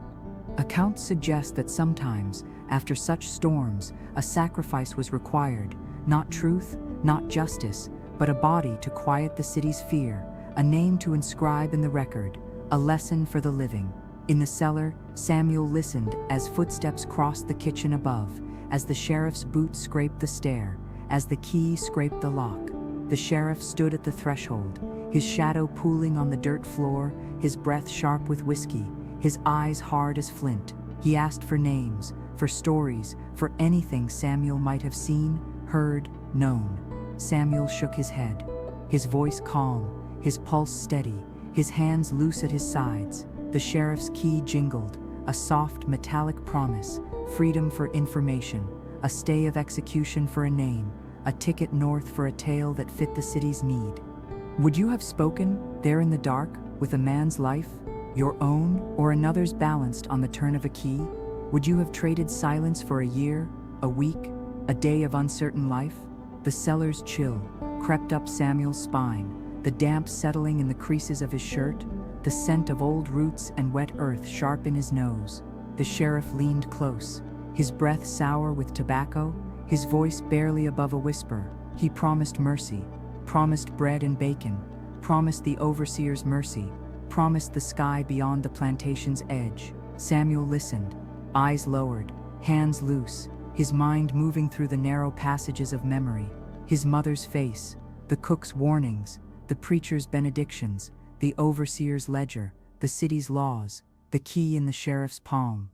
Accounts suggest that sometimes, after such storms, a sacrifice was required, not truth, not justice, but a body to quiet the city's fear, a name to inscribe in the record, a lesson for the living. In the cellar, Samuel listened as footsteps crossed the kitchen above, as the sheriff's boots scraped the stair, as the key scraped the lock. The sheriff stood at the threshold, his shadow pooling on the dirt floor, his breath sharp with whiskey, his eyes hard as flint. He asked for names, for stories, for anything Samuel might have seen, heard, known. Samuel shook his head, his voice calm, his pulse steady, his hands loose at his sides. The sheriff's key jingled, a soft metallic promise, freedom for information, a stay of execution for a name, a ticket north for a tale that fit the city's need. Would you have spoken, there in the dark, with a man's life, your own or another's balanced on the turn of a key? Would you have traded silence for a year, a week, a day of uncertain life? The cellar's chill crept up Samuel's spine, the damp settling in the creases of his shirt, the scent of old roots and wet earth sharp in his nose. The sheriff leaned close, his breath sour with tobacco, his voice barely above a whisper. He promised mercy, promised bread and bacon, promised the overseer's mercy, promised the sky beyond the plantation's edge. Samuel listened, eyes lowered, hands loose, his mind moving through the narrow passages of memory. His mother's face, the cook's warnings, the preacher's benedictions, the overseer's ledger, the city's laws, the key in the sheriff's palm.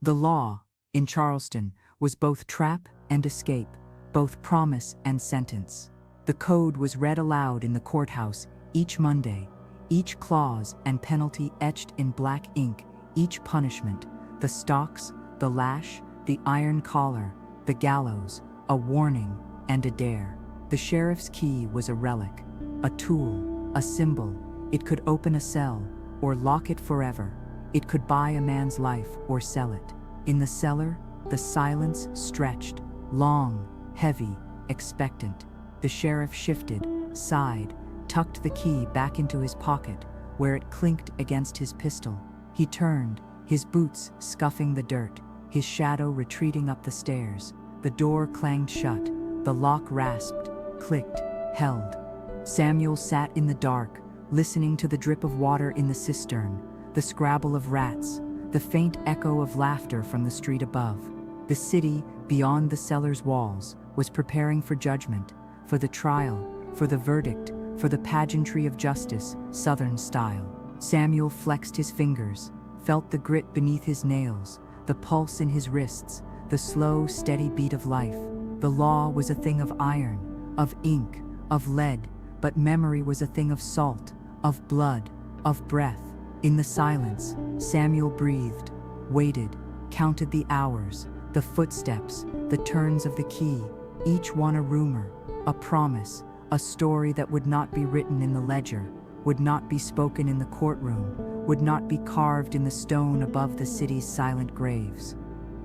The law, in Charleston, was both trap and escape, both promise and sentence. The code was read aloud in the courthouse each Monday, each clause and penalty etched in black ink, each punishment, the stocks, the lash, the iron collar, the gallows, a warning and a dare. The sheriff's key was a relic, a tool, a symbol. It could open a cell or lock it forever. It could buy a man's life or sell it. In the cellar, the silence stretched, long, heavy, expectant. The sheriff shifted, sighed, tucked the key back into his pocket, where it clinked against his pistol. He turned, his boots scuffing the dirt, his shadow retreating up the stairs. The door clanged shut, the lock rasped, clicked, held. Samuel sat in the dark, listening to the drip of water in the cistern, the scrabble of rats, the faint echo of laughter from the street above. The city, beyond the cellar's walls, was preparing for judgment, for the trial, for the verdict, for the pageantry of justice, Southern style. Samuel flexed his fingers, felt the grit beneath his nails, the pulse in his wrists, the slow, steady beat of life. The law was a thing of iron, of ink, of lead, but memory was a thing of salt, of blood, of breath. In the silence, Samuel breathed, waited, counted the hours, the footsteps, the turns of the key, each one a rumor, a promise, a story that would not be written in the ledger, would not be spoken in the courtroom, would not be carved in the stone above the city's silent graves.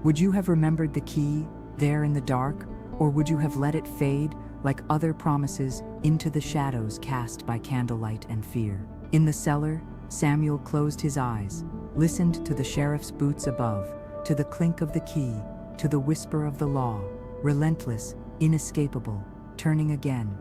Would you have remembered the key, there in the dark, or would you have let it fade, like other promises, into the shadows cast by candlelight and fear? In the cellar, Samuel closed his eyes, listened to the sheriff's boots above, to the clink of the key, to the whisper of the law, relentless, inescapable, turning again,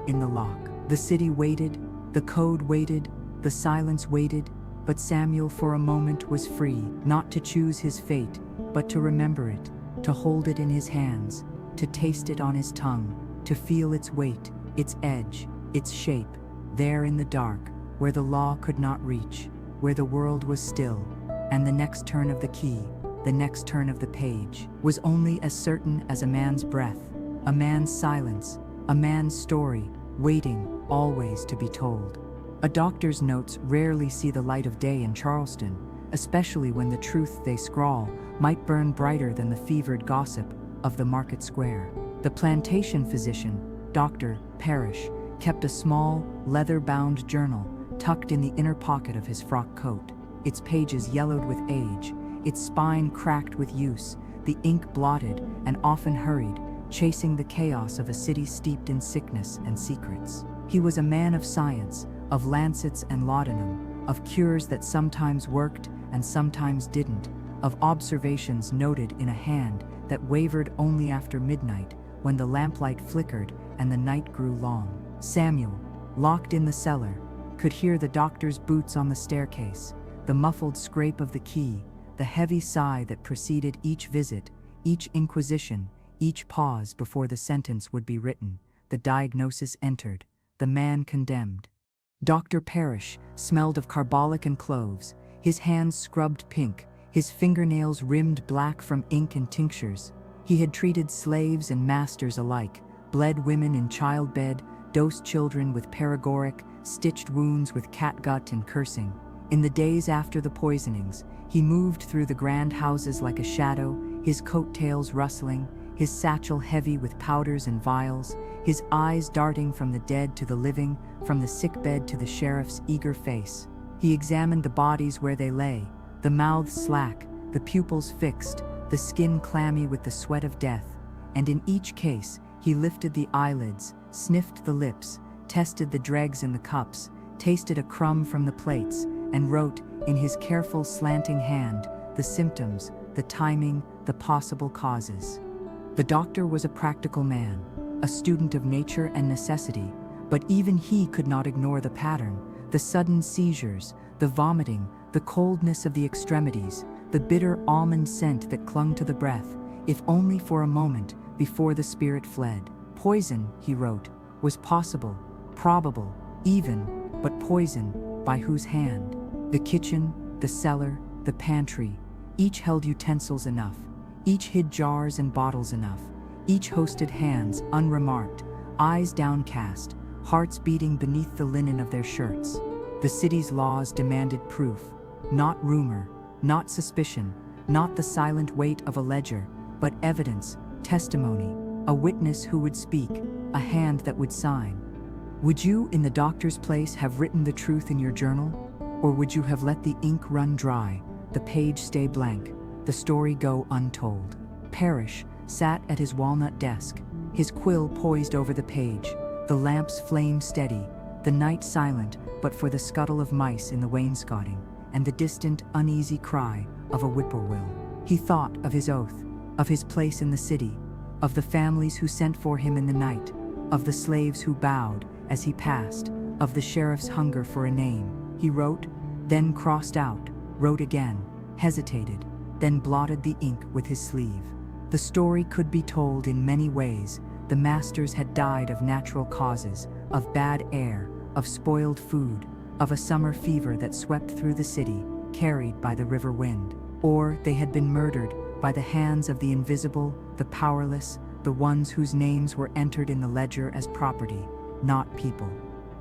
in the lock. The city waited, the code waited, the silence waited, but Samuel for a moment was free, not to choose his fate, but to remember it, to hold it in his hands, to taste it on his tongue, to feel its weight, its edge, its shape, there in the dark, where the law could not reach, where the world was still, and the next turn of the key, the next turn of the page, was only as certain as a man's breath, a man's silence, a man's story, waiting, always to be told. A doctor's notes rarely see the light of day in Charleston, especially when the truth they scrawl might burn brighter than the fevered gossip of the market square. The plantation physician, Dr. Parrish, kept a small, leather-bound journal tucked in the inner pocket of his frock coat, its pages yellowed with age, its spine cracked with use, the ink blotted and often hurried, chasing the chaos of a city steeped in sickness and secrets. He was a man of science, of lancets and laudanum, of cures that sometimes worked and sometimes didn't, of observations noted in a hand that wavered only after midnight, when the lamplight flickered and the night grew long. Samuel, locked in the cellar, could hear the doctor's boots on the staircase, the muffled scrape of the key, the heavy sigh that preceded each visit, each inquisition, each pause before the sentence would be written. The diagnosis entered, the man condemned. Dr. Parrish smelled of carbolic and cloves, his hands scrubbed pink, his fingernails rimmed black from ink and tinctures. He had treated slaves and masters alike, bled women in childbed, dosed children with paregoric, stitched wounds with catgut and cursing. In the days after the poisonings, he moved through the grand houses like a shadow, his coattails rustling, his satchel heavy with powders and vials, his eyes darting from the dead to the living, from the sickbed to the sheriff's eager face. He examined the bodies where they lay, the mouths slack, the pupils fixed, the skin clammy with the sweat of death, and in each case, he lifted the eyelids, sniffed the lips, tested the dregs in the cups, tasted a crumb from the plates, and wrote, in his careful slanting hand, the symptoms, the timing, the possible causes. The doctor was a practical man, a student of nature and necessity, but even he could not ignore the pattern, the sudden seizures, the vomiting, the coldness of the extremities, the bitter almond scent that clung to the breath, if only for a moment, before the spirit fled. Poison, he wrote, was possible, probable, even, but poison, by whose hand? The kitchen, the cellar, the pantry, each held utensils enough, each hid jars and bottles enough, each hosted hands unremarked, eyes downcast, hearts beating beneath the linen of their shirts. The city's laws demanded proof, not rumor, not suspicion, not the silent weight of a ledger, but evidence, testimony, a witness who would speak, a hand that would sign. Would you, in the doctor's place, have written the truth in your journal? Or would you have let the ink run dry, the page stay blank, the story go untold? Parrish sat at his walnut desk, his quill poised over the page, the lamp's flame steady, the night silent but for the scuttle of mice in the wainscoting, and the distant, uneasy cry of a whippoorwill. He thought of his oath, of his place in the city, of the families who sent for him in the night, of the slaves who bowed as he passed, of the sheriff's hunger for a name. He wrote, then crossed out, wrote again, hesitated, then blotted the ink with his sleeve. The story could be told in many ways. The masters had died of natural causes, of bad air, of spoiled food, of a summer fever that swept through the city, carried by the river wind. Or they had been murdered by the hands of the invisible, the powerless, the ones whose names were entered in the ledger as property, not people.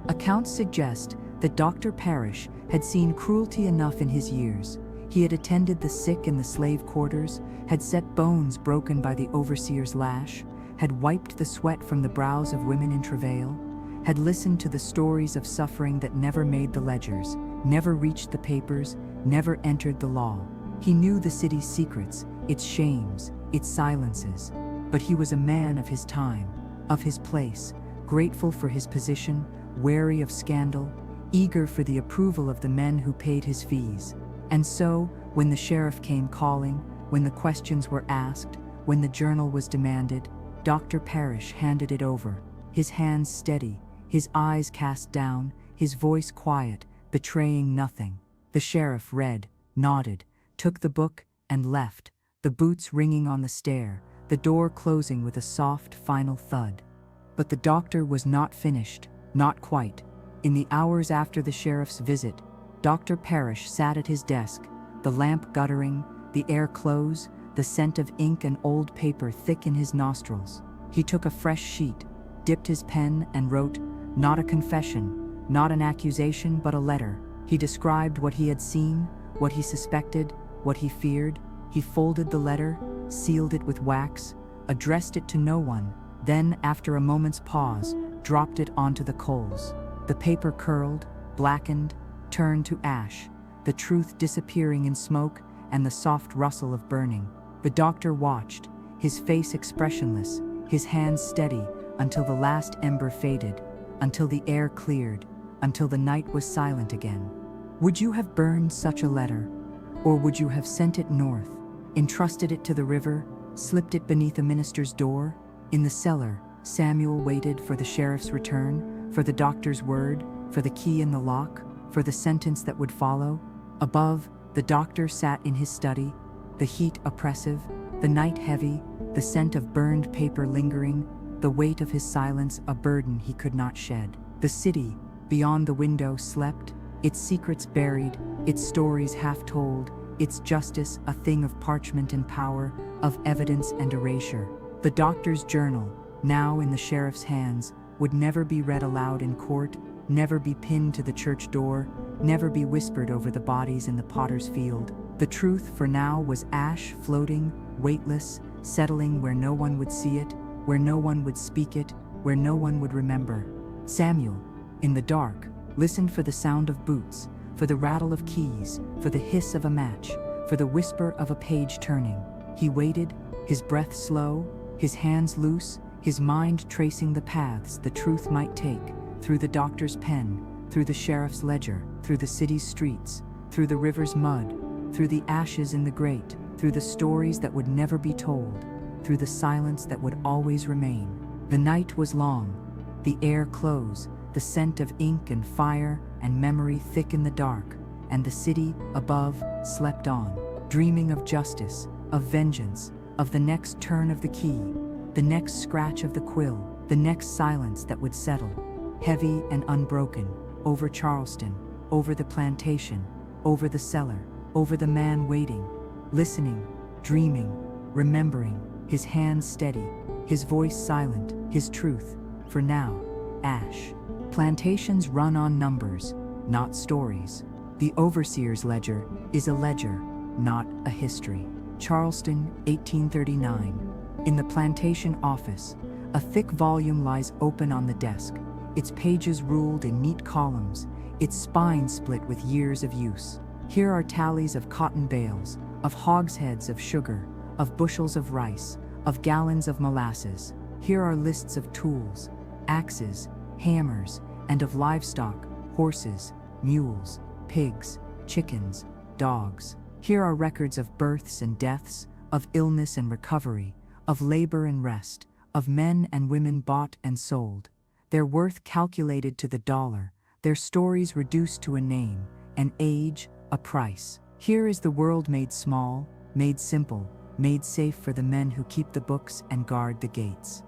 Accounts suggest that Dr. Parrish had seen cruelty enough in his years. He had attended the sick in the slave quarters, had set bones broken by the overseer's lash, had wiped the sweat from the brows of women in travail, had listened to the stories of suffering that never made the ledgers, never reached the papers, never entered the law. He knew the city's secrets, its shames, its silences, but he was a man of his time, of his place, grateful for his position, wary of scandal, eager for the approval of the men who paid his fees. And so, when the sheriff came calling, when the questions were asked, when the journal was demanded, Dr. Parrish handed it over, his hands steady, his eyes cast down, his voice quiet, betraying nothing. The sheriff read, nodded, took the book, and left, the boots ringing on the stair, the door closing with a soft, final thud. But the doctor was not finished, not quite. In the hours after the sheriff's visit, Dr. Parrish sat at his desk, the lamp guttering, the air close, the scent of ink and old paper thick in his nostrils. He took a fresh sheet, dipped his pen, and wrote, not a confession, not an accusation, but a letter. He described what he had seen, what he suspected, what he feared. He folded the letter, sealed it with wax, addressed it to no one, then, after a moment's pause, dropped it onto the coals. The paper curled, blackened, turned to ash, the truth disappearing in smoke and the soft rustle of burning. The doctor watched, his face expressionless, his hands steady, until the last ember faded, until the air cleared, until the night was silent again. Would you have burned such a letter? Or would you have sent it north, entrusted it to the river, slipped it beneath a minister's door? In the cellar, Samuel waited for the sheriff's return, for the doctor's word, for the key in the lock, for the sentence that would follow. Above, the doctor sat in his study, the heat oppressive, the night heavy, the scent of burned paper lingering, the weight of his silence a burden he could not shed. The city, beyond the window, slept, its secrets buried, its stories half told, its justice a thing of parchment and power, of evidence and erasure. The doctor's journal, now in the sheriff's hands, would never be read aloud in court, never be pinned to the church door, never be whispered over the bodies in the potter's field. The truth for now was ash floating, weightless, settling where no one would see it, where no one would speak it, where no one would remember. Samuel, in the dark, listened for the sound of boots, for the rattle of keys, for the hiss of a match, for the whisper of a page turning. He waited, his breath slow, his hands loose, his mind tracing the paths the truth might take, through the doctor's pen, through the sheriff's ledger, through the city's streets, through the river's mud, through the ashes in the grate, through the stories that would never be told, through the silence that would always remain. The night was long, the air close, the scent of ink and fire and memory thick in the dark, and the city above slept on, dreaming of justice, of vengeance, of the next turn of the key, the next scratch of the quill, the next silence that would settle, heavy and unbroken, over Charleston, over the plantation, over the cellar, over the man waiting, listening, dreaming, remembering, his hands steady, his voice silent, his truth, for now, ash. Plantations run on numbers, not stories. The overseer's ledger is a ledger, not a history. Charleston, 1839. In the plantation office, a thick volume lies open on the desk, its pages ruled in neat columns, its spine split with years of use. Here are tallies of cotton bales, of hogsheads of sugar, of bushels of rice, of gallons of molasses. Here are lists of tools, axes, hammers, and of livestock, horses, mules, pigs, chickens, dogs. Here are records of births and deaths, of illness and recovery, of labor and rest, of men and women bought and sold, their worth calculated to the dollar, their stories reduced to a name, an age, a price. Here is the world made small, made simple, made safe for the men who keep the books and guard the gates.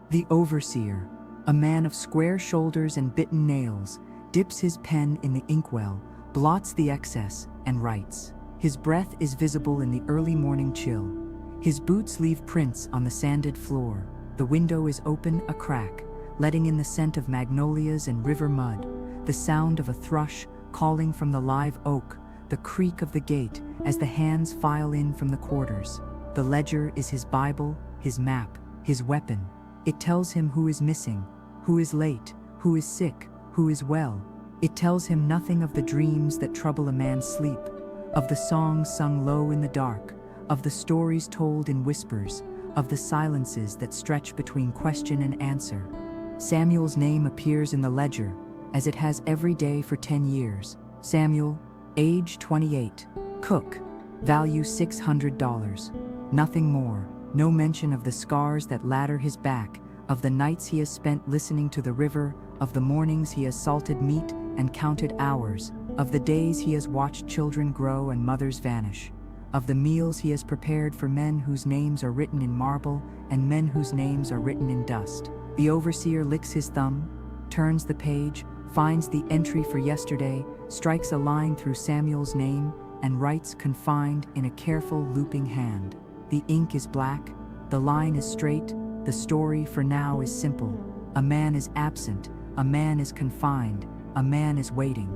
The overseer, a man of square shoulders and bitten nails, dips his pen in the inkwell, blots the excess, and writes. His breath is visible in the early morning chill. His boots leave prints on the sanded floor. The window is open a crack, letting in the scent of magnolias and river mud, the sound of a thrush calling from the live oak, the creak of the gate as the hands file in from the quarters. The ledger is his Bible, his map, his weapon. It tells him who is missing, who is late, who is sick, who is well. It tells him nothing of the dreams that trouble a man's sleep, of the songs sung low in the dark, of the stories told in whispers, of the silences that stretch between question and answer. Samuel's name appears in the ledger, as it has every day for 10 years. Samuel, age 28, cook, value $600. Nothing more, no mention of the scars that ladder his back, of the nights he has spent listening to the river, of the mornings he has salted meat and counted hours, of the days he has watched children grow and mothers vanish, of the meals he has prepared for men whose names are written in marble and men whose names are written in dust. The overseer licks his thumb, turns the page, finds the entry for yesterday, strikes a line through Samuel's name, and writes confined in a careful looping hand. The ink is black, the line is straight, the story for now is simple. A man is absent, a man is confined, a man is waiting.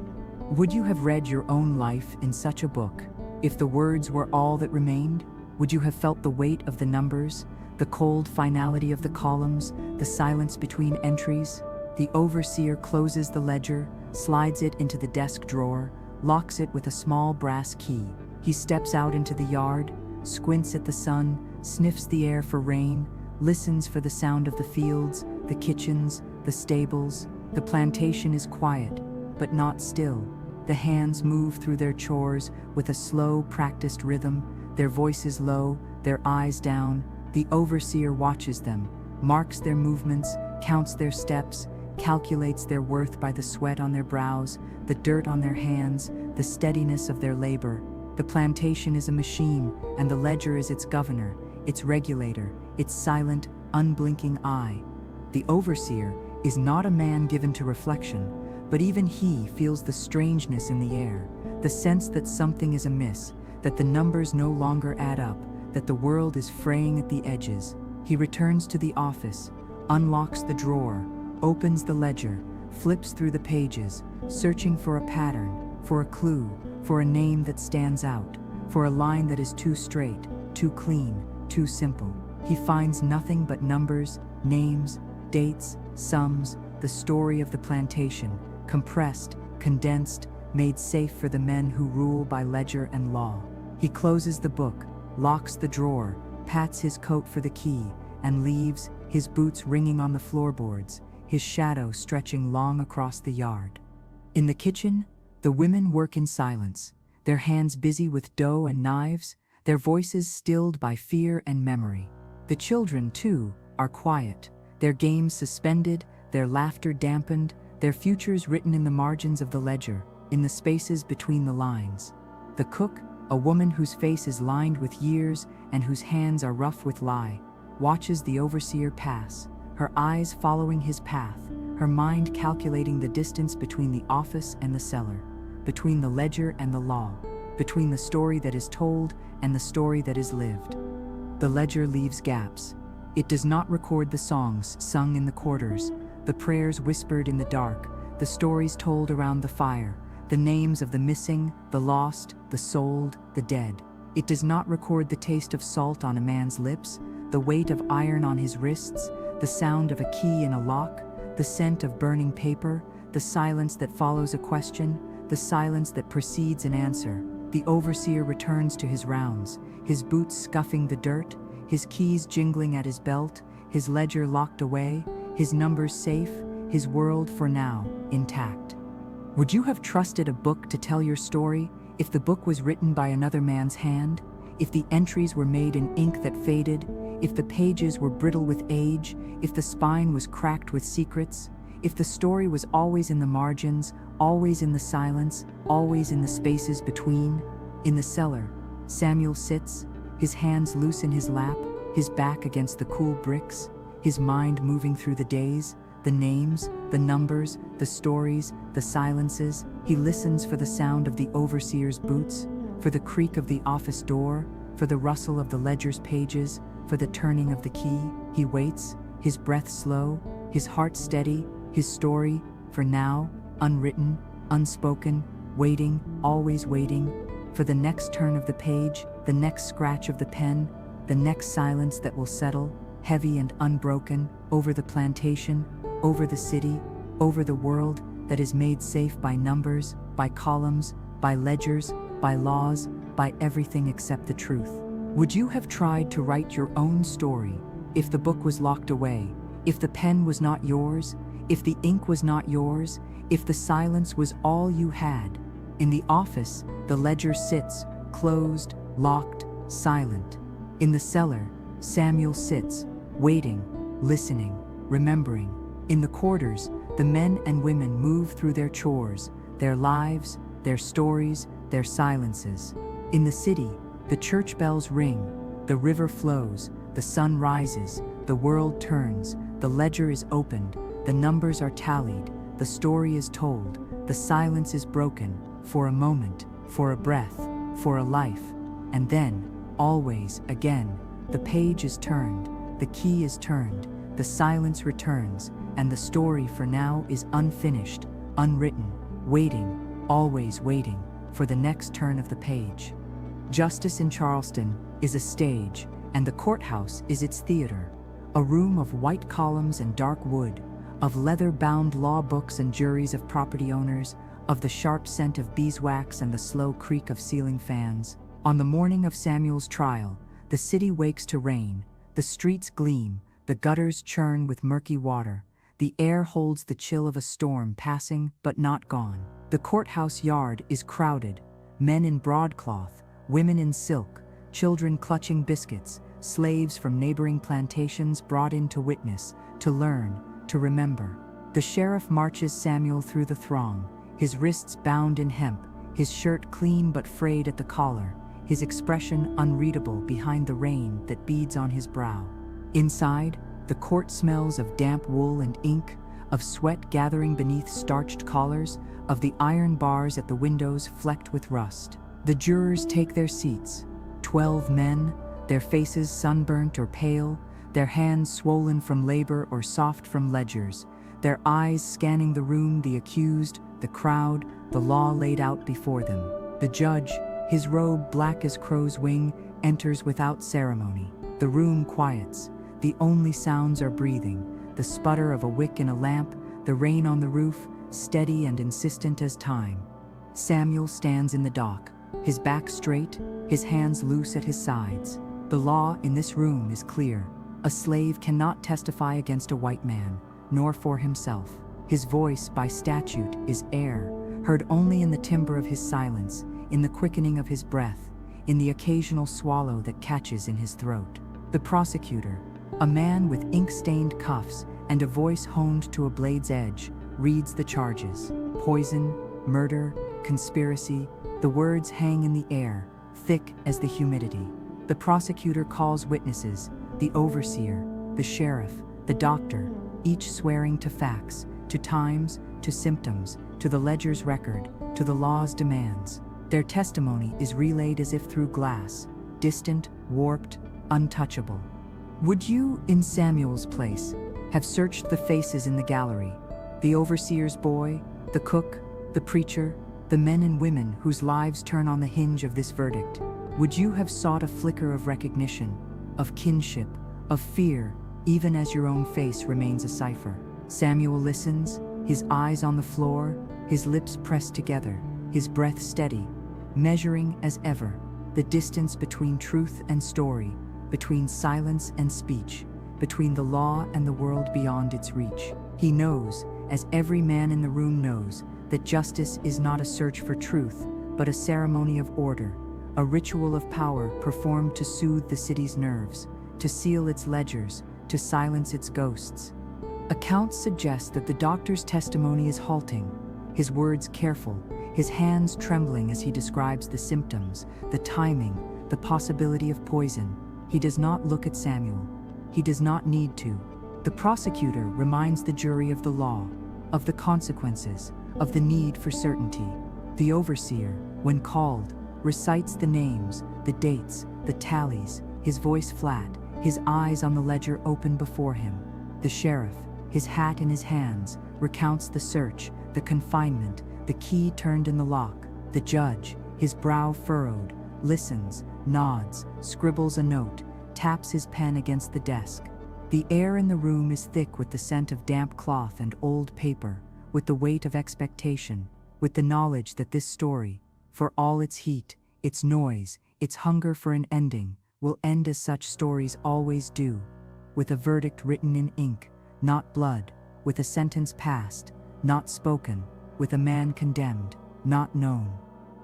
Would you have read your own life in such a book? If the words were all that remained, would you have felt the weight of the numbers, the cold finality of the columns, the silence between entries? The overseer closes the ledger, slides it into the desk drawer, locks it with a small brass key. He steps out into the yard, squints at the sun, sniffs the air for rain, listens for the sound of the fields, the kitchens, the stables. The plantation is quiet, but not still. The hands move through their chores with a slow, practiced rhythm, their voices low, their eyes down. The overseer watches them, marks their movements, counts their steps, calculates their worth by the sweat on their brows, the dirt on their hands, the steadiness of their labor. The plantation is a machine, and the ledger is its governor, its regulator, its silent, unblinking eye. The overseer is not a man given to reflection, but even he feels the strangeness in the air, the sense that something is amiss, that the numbers no longer add up, that the world is fraying at the edges. He returns to the office, unlocks the drawer, opens the ledger, flips through the pages, searching for a pattern, for a clue, for a name that stands out, for a line that is too straight, too clean, too simple. He finds nothing but numbers, names, dates, sums, the story of the plantation, compressed, condensed, made safe for the men who rule by ledger and law. He closes the book, locks the drawer, pats his coat for the key, and leaves, his boots ringing on the floorboards, his shadow stretching long across the yard. In the kitchen, the women work in silence, their hands busy with dough and knives, their voices stilled by fear and memory. The children, too, are quiet, their games suspended, their laughter dampened, their futures written in the margins of the ledger, in the spaces between the lines. The cook, a woman whose face is lined with years and whose hands are rough with lie, watches the overseer pass, her eyes following his path, her mind calculating the distance between the office and the cellar, between the ledger and the law, between the story that is told and the story that is lived. The ledger leaves gaps. It does not record the songs sung in the quarters, the prayers whispered in the dark, the stories told around the fire, the names of the missing, the lost, the sold, the dead. It does not record the taste of salt on a man's lips, the weight of iron on his wrists, the sound of a key in a lock, the scent of burning paper, the silence that follows a question, the silence that precedes an answer. The overseer returns to his rounds, his boots scuffing the dirt, his keys jingling at his belt, his ledger locked away, his numbers safe, his world for now intact. Would you have trusted a book to tell your story if the book was written by another man's hand, if the entries were made in ink that faded, if the pages were brittle with age, if the spine was cracked with secrets, if the story was always in the margins, always in the silence, always in the spaces between? In the cellar, Samuel sits, his hands loose in his lap, his back against the cool bricks, his mind moving through the days, the names, the numbers, the stories, the silences. He listens for the sound of the overseer's boots, for the creak of the office door, for the rustle of the ledger's pages, for the turning of the key. He waits, his breath slow, his heart steady, his story, for now, unwritten, unspoken, waiting, always waiting, for the next turn of the page, the next scratch of the pen, the next silence that will settle, heavy and unbroken, over the plantation, over the city, over the world that is made safe by numbers, by columns, by ledgers, by laws, by everything except the truth. Would you have tried to write your own story if the book was locked away, if the pen was not yours, if the ink was not yours, if the silence was all you had? In the office, the ledger sits, closed, locked, silent. In the cellar, Samuel sits, waiting, listening, remembering. In the quarters, the men and women move through their chores, their lives, their stories, their silences. In the city, the church bells ring, the river flows, the sun rises, the world turns, the ledger is opened, the numbers are tallied, the story is told, the silence is broken, for a moment, for a breath, for a life, and then, always, again, the page is turned, the key is turned, the silence returns, and the story for now is unfinished, unwritten, waiting, always waiting, for the next turn of the page. Justice in Charleston is a stage, and the courthouse is its theater, a room of white columns and dark wood, of leather-bound law books and juries of property owners, of the sharp scent of beeswax and the slow creak of ceiling fans. On the morning of Samuel's trial, the city wakes to rain, the streets gleam, the gutters churn with murky water, the air holds the chill of a storm passing but not gone. The courthouse yard is crowded, men in broadcloth, women in silk, children clutching biscuits, slaves from neighboring plantations brought in to witness, to learn, to remember. The sheriff marches Samuel through the throng, his wrists bound in hemp, his shirt clean but frayed at the collar, his expression unreadable behind the rain that beads on his brow. Inside, the court smells of damp wool and ink, of sweat gathering beneath starched collars, of the iron bars at the windows flecked with rust. The jurors take their seats. 12 men, their faces sunburnt or pale, their hands swollen from labor or soft from ledgers, their eyes scanning the room, the accused, the crowd, the law laid out before them. The judge, his robe black as crow's wing, enters without ceremony. The room quiets. The only sounds are breathing, the sputter of a wick in a lamp, the rain on the roof, steady and insistent as time. Samuel stands in the dock, his back straight, his hands loose at his sides. The law in this room is clear. A slave cannot testify against a white man, nor for himself. His voice, by statute, is air, heard only in the timbre of his silence, in the quickening of his breath, in the occasional swallow that catches in his throat. The prosecutor, a man with ink-stained cuffs and a voice honed to a blade's edge, reads the charges. Poison, murder, conspiracy, the words hang in the air, thick as the humidity. The prosecutor calls witnesses, the overseer, the sheriff, the doctor, each swearing to facts, to times, to symptoms, to the ledger's record, to the law's demands. Their testimony is relayed as if through glass, distant, warped, untouchable. Would you, in Samuel's place, have searched the faces in the gallery, the overseer's boy, the cook, the preacher, the men and women whose lives turn on the hinge of this verdict? Would you have sought a flicker of recognition, of kinship, of fear, even as your own face remains a cipher? Samuel listens, his eyes on the floor, his lips pressed together, his breath steady, measuring as ever the distance between truth and story, between silence and speech, between the law and the world beyond its reach. He knows, as every man in the room knows, that justice is not a search for truth, but a ceremony of order, a ritual of power performed to soothe the city's nerves, to seal its ledgers, to silence its ghosts. Accounts suggest that the doctor's testimony is halting, his words careful, his hands trembling as he describes the symptoms, the timing, the possibility of poison. He does not look at Samuel. He does not need to. The prosecutor reminds the jury of the law, of the consequences, of the need for certainty. The overseer, when called, recites the names, the dates, the tallies, his voice flat, his eyes on the ledger open before him. The sheriff, his hat in his hands, recounts the search, the confinement, the key turned in the lock. The judge, his brow furrowed, listens, nods, scribbles a note, taps his pen against the desk. The air in the room is thick with the scent of damp cloth and old paper, with the weight of expectation, with the knowledge that this story, for all its heat, its noise, its hunger for an ending, will end as such stories always do, with a verdict written in ink, not blood, with a sentence passed, not spoken, with a man condemned, not known.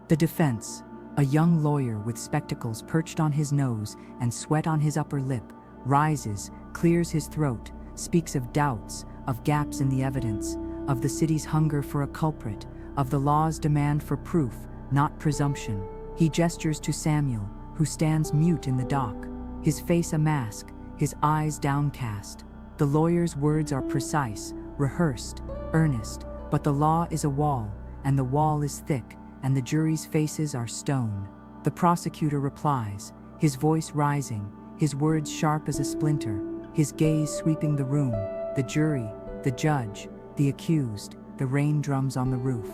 The defense, a young lawyer with spectacles perched on his nose and sweat on his upper lip, rises, clears his throat, speaks of doubts, of gaps in the evidence, of the city's hunger for a culprit, of the law's demand for proof, not presumption. He gestures to Samuel, who stands mute in the dock, his face a mask, his eyes downcast. The lawyer's words are precise, rehearsed, earnest, but the law is a wall, and the wall is thick, and the jury's faces are stone. The prosecutor replies, his voice rising, his words sharp as a splinter, his gaze sweeping the room, the jury, the judge, the accused. The rain drums on the roof.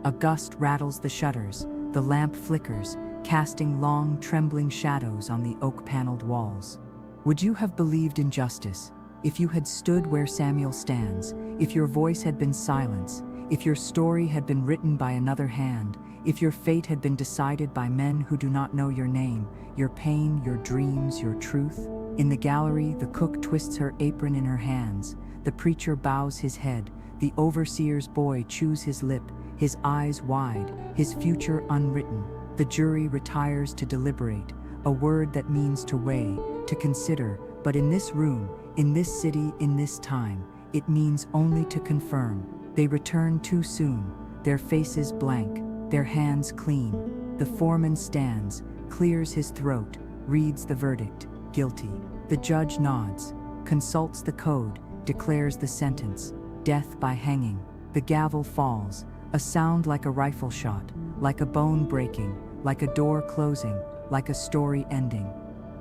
A gust rattles the shutters, the lamp flickers, casting long, trembling shadows on the oak-paneled walls. Would you have believed in justice if you had stood where Samuel stands, if your voice had been silence, if your story had been written by another hand, if your fate had been decided by men who do not know your name, your pain, your dreams, your truth? In the gallery, the cook twists her apron in her hands, the preacher bows his head, the overseer's boy chews his lip, his eyes wide, his future unwritten. The jury retires to deliberate, a word that means to weigh, to consider, but in this room, in this city, in this time, it means only to confirm. They return too soon, their faces blank, their hands clean. The foreman stands, clears his throat, reads the verdict, guilty. The judge nods, consults the code, declares the sentence, death by hanging. The gavel falls, a sound like a rifle shot, like a bone breaking, like a door closing, like a story ending.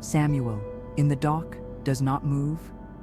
Samuel, in the dock, does not move,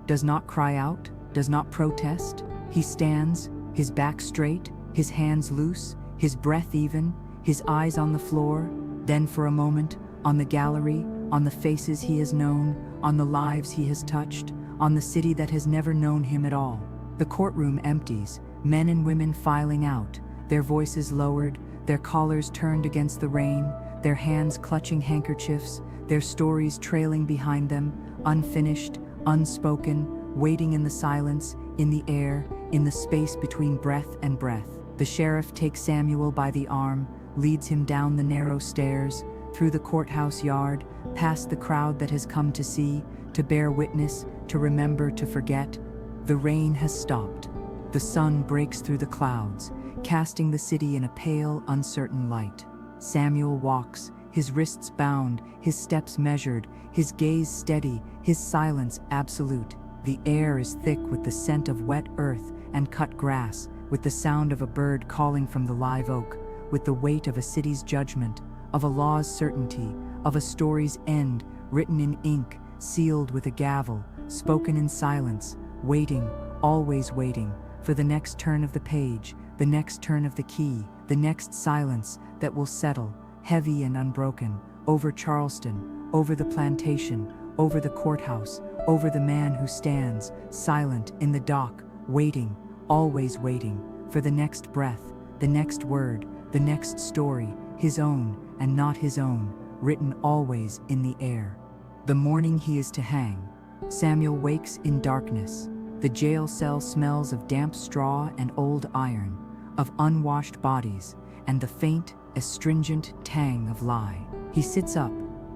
does not cry out, does not protest. He stands, his back straight, his hands loose, his breath even, his eyes on the floor. Then for a moment, on the gallery, on the faces he has known, on the lives he has touched, on the city that has never known him at all. The courtroom empties, men and women filing out, their voices lowered, their collars turned against the rain, their hands clutching handkerchiefs, their stories trailing behind them, unfinished, unspoken, waiting in the silence, in the air, in the space between breath and breath. The sheriff takes Samuel by the arm, leads him down the narrow stairs, through the courthouse yard, past the crowd that has come to see, to bear witness, to remember, to forget. The rain has stopped. The sun breaks through the clouds, casting the city in a pale, uncertain light. Samuel walks, his wrists bound, his steps measured, his gaze steady, his silence absolute. The air is thick with the scent of wet earth and cut grass, with the sound of a bird calling from the live oak, with the weight of a city's judgment, of a law's certainty, of a story's end, written in ink, sealed with a gavel, spoken in silence, waiting, always waiting, for the next turn of the page, the next turn of the key, the next silence that will settle, heavy and unbroken, over Charleston, over the plantation, over the courthouse, over the man who stands, silent, in the dock, waiting, always waiting, for the next breath, the next word, the next story, his own and not his own, written always in the air. The morning he is to hang. Samuel wakes in darkness. The jail cell smells of damp straw and old iron, of unwashed bodies, and the faint, astringent tang of lye. He sits up,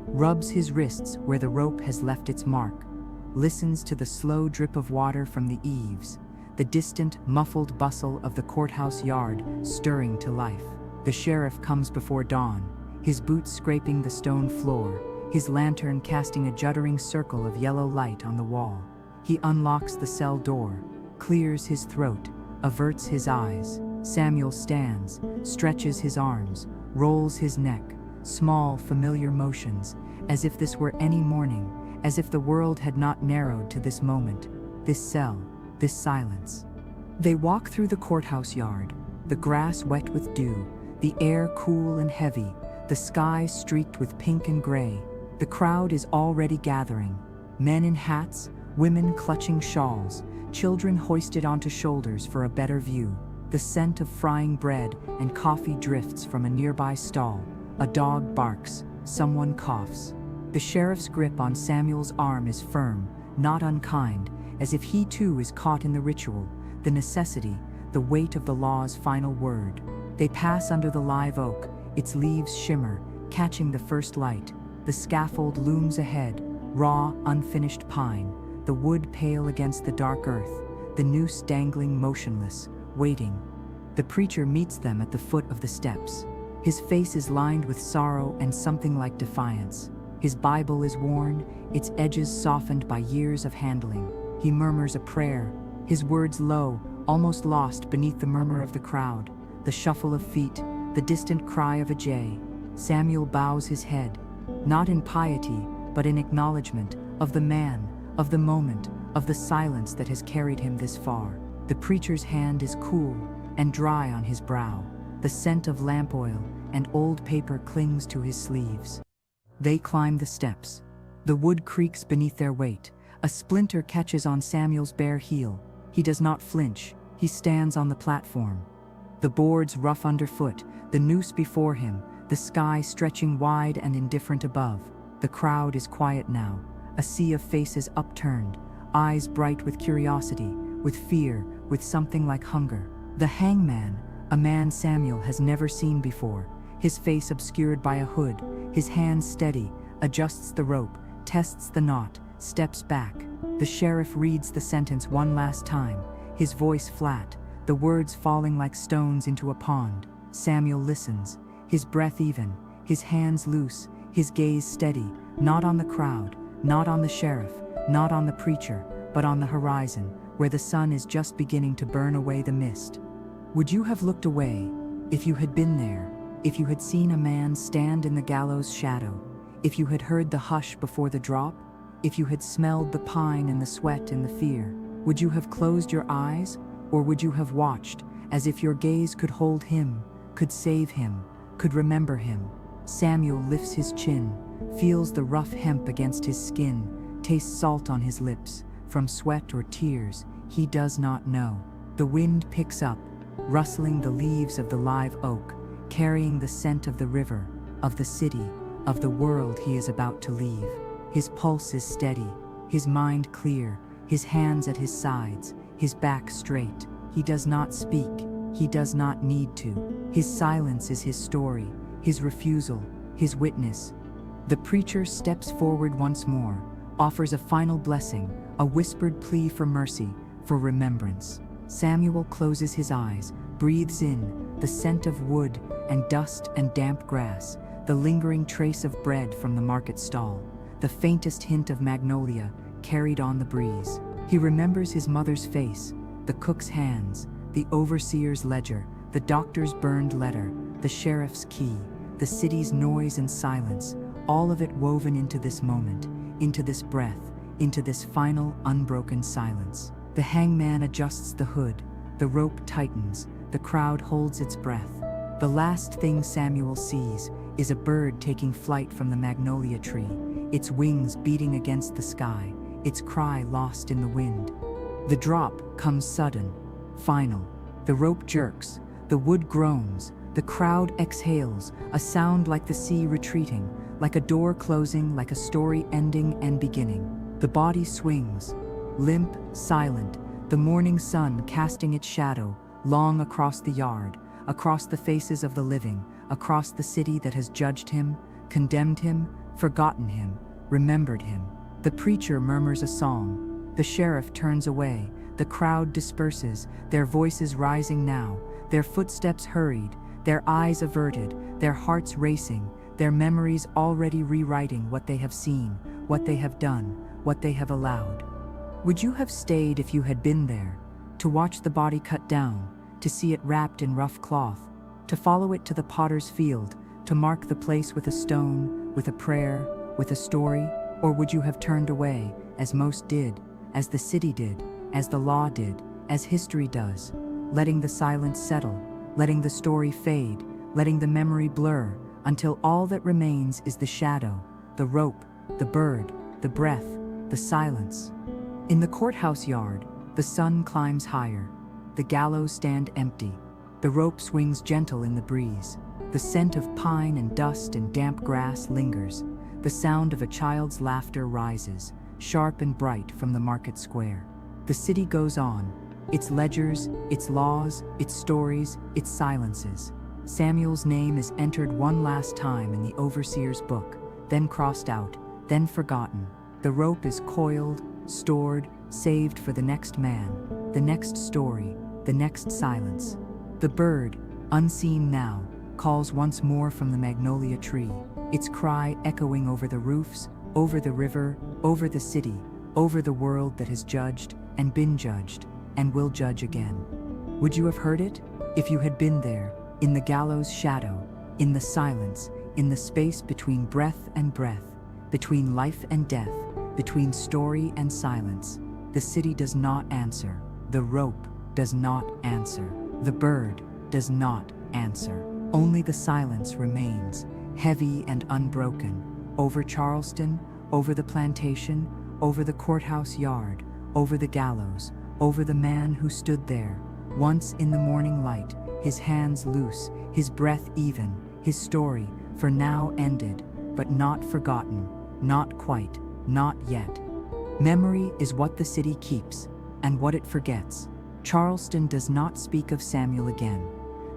rubs his wrists where the rope has left its mark, listens to the slow drip of water from the eaves, the distant, muffled bustle of the courthouse yard stirring to life. The sheriff comes before dawn, his boots scraping the stone floor, his lantern casting a juddering circle of yellow light on the wall. He unlocks the cell door, clears his throat, averts his eyes. Samuel stands, stretches his arms, rolls his neck, small, familiar motions, as if this were any morning, as if the world had not narrowed to this moment, this cell, this silence. They walk through the courthouse yard, the grass wet with dew, the air cool and heavy, the sky streaked with pink and gray. The crowd is already gathering, men in hats, women clutching shawls, children hoisted onto shoulders for a better view. The scent of frying bread and coffee drifts from a nearby stall. A dog barks, someone coughs. The sheriff's grip on Samuel's arm is firm, not unkind, as if he too is caught in the ritual, the necessity, the weight of the law's final word. They pass under the live oak, its leaves shimmer, catching the first light. The scaffold looms ahead, raw, unfinished pine, the wood pale against the dark earth, the noose dangling motionless, waiting. The preacher meets them at the foot of the steps. His face is lined with sorrow and something like defiance. His Bible is worn, its edges softened by years of handling. He murmurs a prayer, his words low, almost lost beneath the murmur of the crowd, the shuffle of feet, the distant cry of a jay. Samuel bows his head, not in piety, but in acknowledgement of the man, of the moment, of the silence that has carried him this far. The preacher's hand is cool and dry on his brow. The scent of lamp oil and old paper clings to his sleeves. They climb the steps. The wood creaks beneath their weight. A splinter catches on Samuel's bare heel. He does not flinch. He stands on the platform. The boards rough underfoot, the noose before him, the sky stretching wide and indifferent above. The crowd is quiet now, a sea of faces upturned, eyes bright with curiosity, with fear, with something like hunger. The hangman, a man Samuel has never seen before, his face obscured by a hood, his hands steady, adjusts the rope, tests the knot, steps back. The sheriff reads the sentence one last time, his voice flat, the words falling like stones into a pond. Samuel listens, his breath even, his hands loose, his gaze steady, not on the crowd, not on the sheriff, not on the preacher, but on the horizon, where the sun is just beginning to burn away the mist. Would you have looked away if you had been there? if you had seen a man stand in the gallows shadow, if you had heard the hush before the drop, if you had smelled the pine and the sweat and the fear, would you have closed your eyes, or would you have watched, as if your gaze could hold him, could save him, could remember him? Samuel lifts his chin, feels the rough hemp against his skin, tastes salt on his lips, from sweat or tears, he does not know. The wind picks up, rustling the leaves of the live oak, carrying the scent of the river, of the city, of the world he is about to leave. His pulse is steady, his mind clear, his hands at his sides, his back straight. He does not speak, he does not need to. His silence is his story, his refusal, his witness. The preacher steps forward once more, offers a final blessing, a whispered plea for mercy, for remembrance. Samuel closes his eyes, breathes in the scent of wood and dust and damp grass, the lingering trace of bread from the market stall, the faintest hint of magnolia carried on the breeze. He remembers his mother's face, the cook's hands, the overseer's ledger, the doctor's burned letter, the sheriff's key, the city's noise and silence, all of it woven into this moment, into this breath, into this final unbroken silence. The hangman adjusts the hood, the rope tightens, the crowd holds its breath. The last thing Samuel sees is a bird taking flight from the magnolia tree, its wings beating against the sky, its cry lost in the wind. The drop comes sudden, final. The rope jerks, the wood groans, the crowd exhales, a sound like the sea retreating, like a door closing, like a story ending and beginning. The body swings, limp, silent, the morning sun casting its shadow long across the yard, across the faces of the living, across the city that has judged him, condemned him, forgotten him, remembered him. The preacher murmurs a song. The sheriff turns away. The crowd disperses, their voices rising now, their footsteps hurried, their eyes averted, their hearts racing, their memories already rewriting what they have seen, what they have done, what they have allowed. Would you have stayed if you had been there, to watch the body cut down, to see it wrapped in rough cloth, to follow it to the potter's field, to mark the place with a stone, with a prayer, with a story? Or would you have turned away, as most did, as the city did, as the law did, as history does, letting the silence settle, letting the story fade, letting the memory blur, until all that remains is the shadow, the rope, the bird, the breath, the silence? In the courthouse yard, the sun climbs higher. The gallows stand empty. The rope swings gentle in the breeze. The scent of pine and dust and damp grass lingers. The sound of a child's laughter rises, sharp and bright from the market square. The city goes on, its ledgers, its laws, its stories, its silences. Samuel's name is entered one last time in the overseer's book, then crossed out, then forgotten. The rope is coiled, stored, saved for the next man, the next story, the next silence. The bird, unseen now, calls once more from the magnolia tree, its cry echoing over the roofs, over the river, over the city, over the world that has judged and been judged and will judge again. Would you have heard it if you had been there, in the gallows shadow, in the silence, in the space between breath and breath, between life and death, between story and silence? The city does not answer. The rope does not answer. The bird does not answer. Only the silence remains, heavy and unbroken, over Charleston, over the plantation, over the courthouse yard, over the gallows, over the man who stood there, once in the morning light, his hands loose, his breath even, his story, for now ended, but not forgotten, not quite, not yet. Memory is what the city keeps, and what it forgets. Charleston does not speak of Samuel again.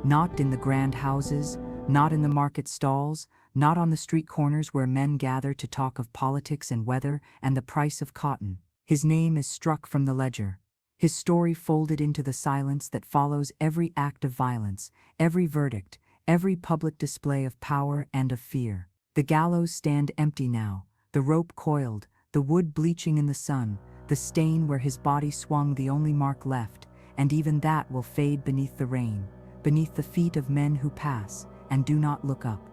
Not in the grand houses, not in the market stalls, not on the street corners where men gather to talk of politics and weather and the price of cotton. His name is struck from the ledger. His story folded into the silence that follows every act of violence, every verdict, every public display of power and of fear. The gallows stand empty now, the rope coiled, the wood bleaching in the sun, the stain where his body swung the only mark left, and even that will fade beneath the rain, beneath the feet of men who pass, and do not look up.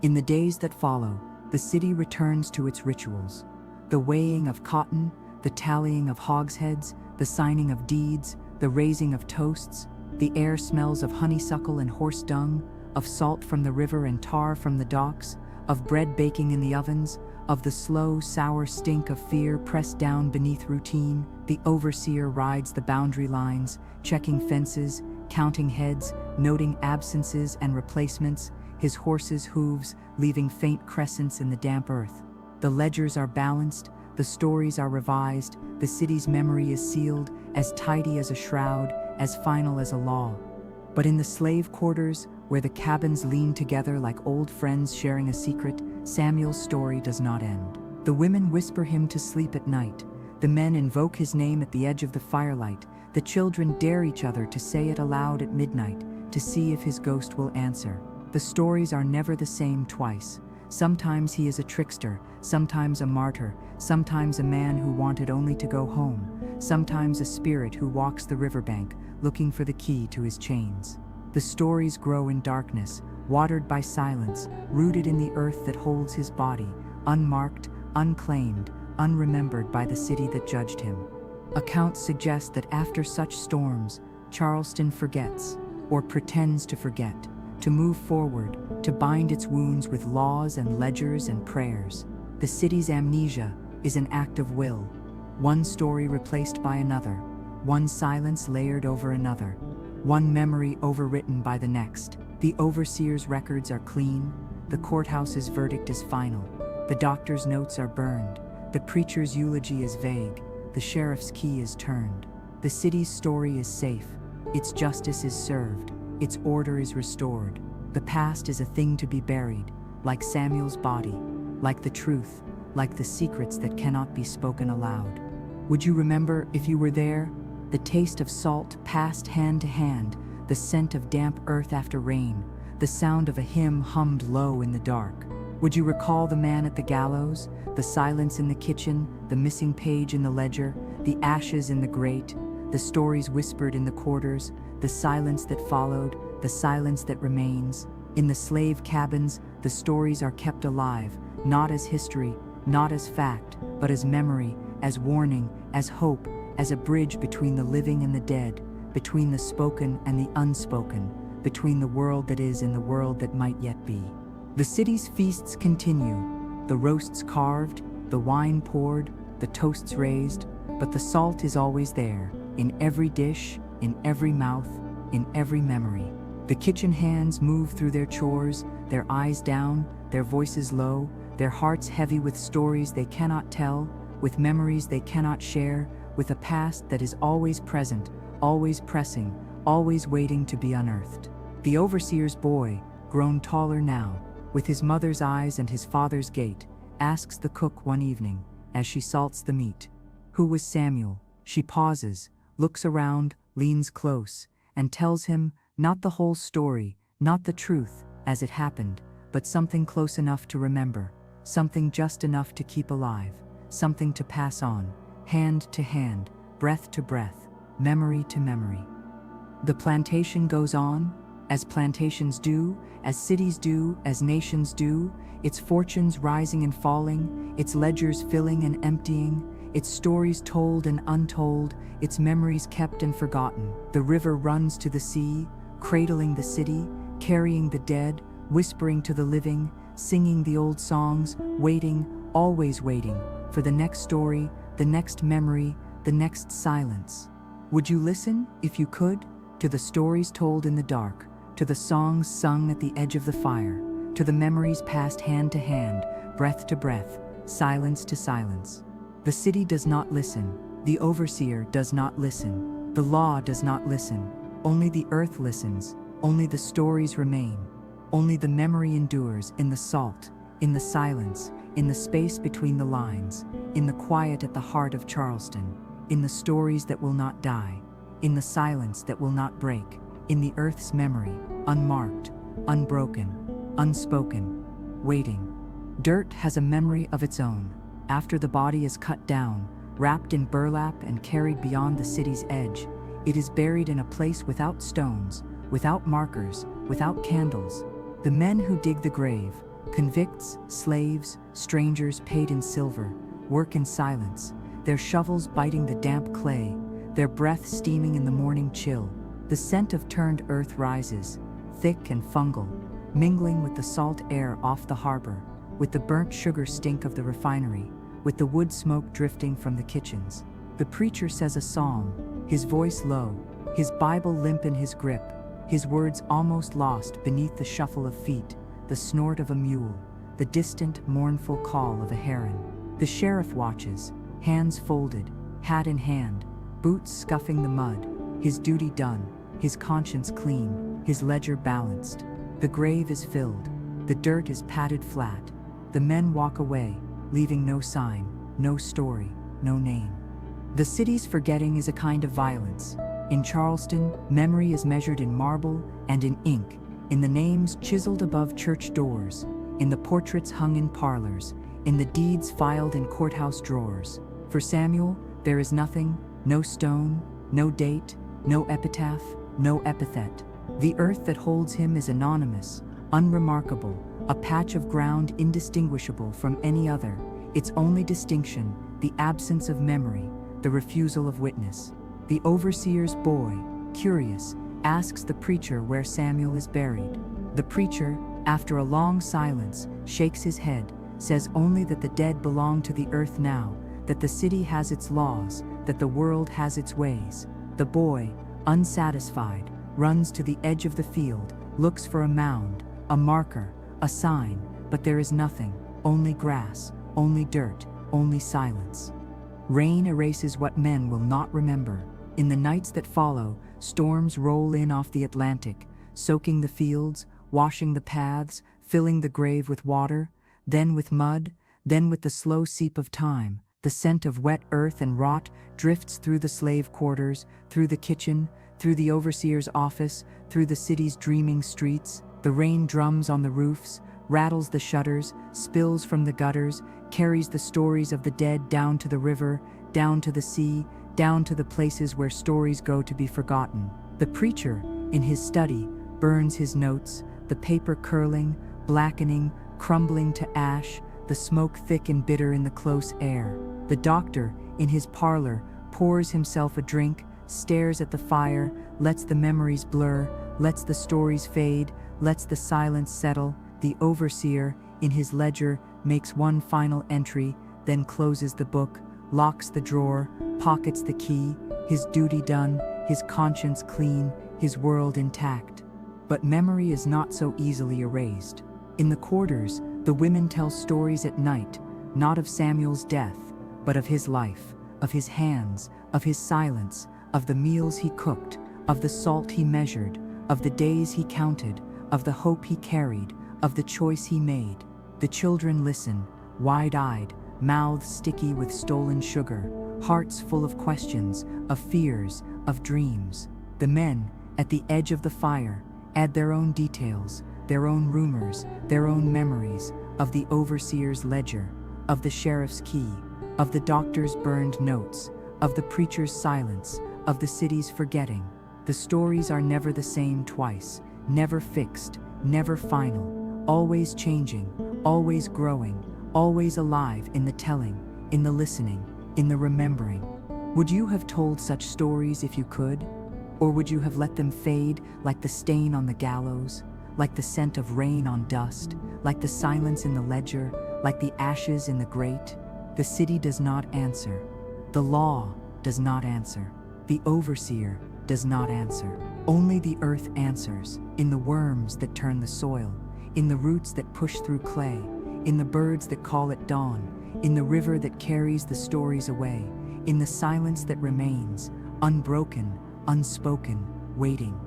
In the days that follow, the city returns to its rituals. The weighing of cotton, the tallying of hogsheads, the signing of deeds, the raising of toasts. The air smells of honeysuckle and horse dung, of salt from the river and tar from the docks, of bread baking in the ovens, of the slow, sour stink of fear pressed down beneath routine. The overseer rides the boundary lines, checking fences, counting heads, noting absences and replacements, his horse's hooves leaving faint crescents in the damp earth. The ledgers are balanced, the stories are revised, the city's memory is sealed, as tidy as a shroud, as final as a law. But in the slave quarters, where the cabins lean together like old friends sharing a secret, Samuel's story does not end. The women whisper him to sleep at night. The men invoke his name at the edge of the firelight. The children dare each other to say it aloud at midnight, to see if his ghost will answer. The stories are never the same twice. Sometimes he is a trickster, sometimes a martyr, sometimes a man who wanted only to go home, sometimes a spirit who walks the riverbank, looking for the key to his chains. The stories grow in darkness, watered by silence, rooted in the earth that holds his body, unmarked, unclaimed, unremembered by the city that judged him. Accounts suggest that after such storms, Charleston forgets, or pretends to forget, to move forward, to bind its wounds with laws and ledgers and prayers. The city's amnesia is an act of will, one story replaced by another, one silence layered over another, one memory overwritten by the next. The overseer's records are clean, the courthouse's verdict is final, the doctor's notes are burned, the preacher's eulogy is vague, the sheriff's key is turned. The city's story is safe, its justice is served, its order is restored. The past is a thing to be buried, like Samuel's body, like the truth, like the secrets that cannot be spoken aloud. Would you remember, if you were there, the taste of salt passed hand to hand, the scent of damp earth after rain, the sound of a hymn hummed low in the dark? Would you recall the man at the gallows, the silence in the kitchen, the missing page in the ledger, the ashes in the grate, the stories whispered in the quarters, the silence that followed, the silence that remains? In the slave cabins, the stories are kept alive, not as history, not as fact, but as memory, as warning, as hope, as a bridge between the living and the dead, between the spoken and the unspoken, between the world that is and the world that might yet be. The city's feasts continue, the roasts carved, the wine poured, the toasts raised, but the salt is always there, in every dish, in every mouth, in every memory. The kitchen hands move through their chores, their eyes down, their voices low, their hearts heavy with stories they cannot tell, with memories they cannot share, with a past that is always present, always pressing, always waiting to be unearthed. The overseer's boy, grown taller now, with his mother's eyes and his father's gait, asks the cook one evening, as she salts the meat, "Who was Samuel?" She pauses, looks around, leans close, and tells him not the whole story, not the truth, as it happened, but something close enough to remember, something just enough to keep alive, something to pass on, hand to hand, breath to breath, memory to memory. The plantation goes on, as plantations do, as cities do, as nations do, its fortunes rising and falling, its ledgers filling and emptying, its stories told and untold, its memories kept and forgotten. The river runs to the sea, cradling the city, carrying the dead, whispering to the living, singing the old songs, waiting, always waiting, for the next story, the next memory, the next silence. Would you listen, if you could, to the stories told in the dark, to the songs sung at the edge of the fire, to the memories passed hand to hand, breath to breath, silence to silence? The city does not listen, the overseer does not listen, the law does not listen, only the earth listens, only the stories remain, only the memory endures in the salt, in the silence, in the space between the lines, in the quiet at the heart of Charleston, in the stories that will not die, in the silence that will not break, in the earth's memory, unmarked, unbroken, unspoken, waiting. Dirt has a memory of its own. After the body is cut down, wrapped in burlap and carried beyond the city's edge, it is buried in a place without stones, without markers, without candles. The men who dig the grave, convicts, slaves, strangers paid in silver, work in silence, their shovels biting the damp clay, their breath steaming in the morning chill. The scent of turned earth rises, thick and fungal, mingling with the salt air off the harbor, with the burnt sugar stink of the refinery, with the wood smoke drifting from the kitchens. The preacher says a psalm, his voice low, his Bible limp in his grip, his words almost lost beneath the shuffle of feet, the snort of a mule, the distant, mournful call of a heron. The sheriff watches, hands folded, hat in hand, boots scuffing the mud, his duty done, his conscience clean, his ledger balanced. The grave is filled, the dirt is patted flat. The men walk away, leaving no sign, no story, no name. The city's forgetting is a kind of violence. In Charleston, memory is measured in marble and in ink, in the names chiseled above church doors, in the portraits hung in parlors, in the deeds filed in courthouse drawers. For Samuel, there is nothing, no stone, no date, no epitaph, no epithet. The earth that holds him is anonymous, unremarkable, a patch of ground indistinguishable from any other, its only distinction, the absence of memory, the refusal of witness. The overseer's boy, curious, asks the preacher where Samuel is buried. The preacher, after a long silence, shakes his head, says only that the dead belong to the earth now, that the city has its laws, that the world has its ways. The boy, unsatisfied, runs to the edge of the field, looks for a mound, a marker, a sign, but there is nothing, only grass, only dirt, only silence. Rain erases what men will not remember. In the nights that follow, storms roll in off the Atlantic, soaking the fields, washing the paths, filling the grave with water, then with mud, then with the slow seep of time. The scent of wet earth and rot drifts through the slave quarters, through the kitchen, through the overseer's office, through the city's dreaming streets. The rain drums on the roofs, rattles the shutters, spills from the gutters, carries the stories of the dead down to the river, down to the sea, down to the places where stories go to be forgotten. The preacher, in his study, burns his notes, the paper curling, blackening, crumbling to ash, the smoke thick and bitter in the close air. The doctor, in his parlor, pours himself a drink, stares at the fire, lets the memories blur, lets the stories fade, lets the silence settle. The overseer, in his ledger, makes one final entry, then closes the book, locks the drawer, pockets the key, his duty done, his conscience clean, his world intact. But memory is not so easily erased. In the quarters, the women tell stories at night, not of Samuel's death, but of his life, of his hands, of his silence, of the meals he cooked, of the salt he measured, of the days he counted, of the hope he carried, of the choice he made. The children listen, wide-eyed, mouths sticky with stolen sugar, hearts full of questions, of fears, of dreams. The men, at the edge of the fire, add their own details, their own rumors, their own memories, of the overseer's ledger, of the sheriff's key, of the doctor's burned notes, of the preacher's silence, of the city's forgetting. The stories are never the same twice, never fixed, never final, always changing, always growing, always alive in the telling, in the listening, in the remembering. Would you have told such stories if you could? Or would you have let them fade like the stain on the gallows, like the scent of rain on dust, like the silence in the ledger, like the ashes in the grate? The city does not answer. The law does not answer. The overseer does not answer. Only the earth answers, in the worms that turn the soil, in the roots that push through clay, in the birds that call at dawn, in the river that carries the stories away, in the silence that remains, unbroken, unspoken, waiting.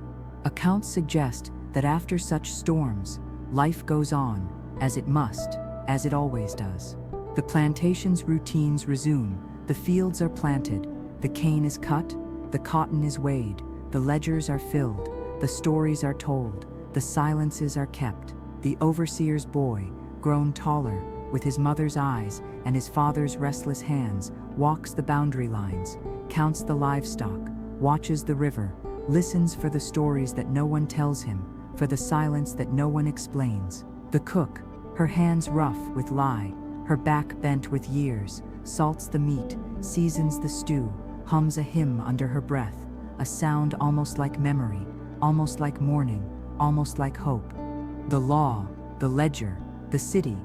Accounts suggest that after such storms, life goes on, as it must, as it always does. The plantation's routines resume, the fields are planted, the cane is cut, the cotton is weighed, the ledgers are filled, the stories are told, the silences are kept. The overseer's boy, grown taller, with his mother's eyes and his father's restless hands, walks the boundary lines, counts the livestock, watches the river, listens for the stories that no one tells him, for the silence that no one explains. The cook, her hands rough with lye, her back bent with years, salts the meat, seasons the stew, hums a hymn under her breath, a sound almost like memory, almost like mourning, almost like hope. The law, the ledger, the city,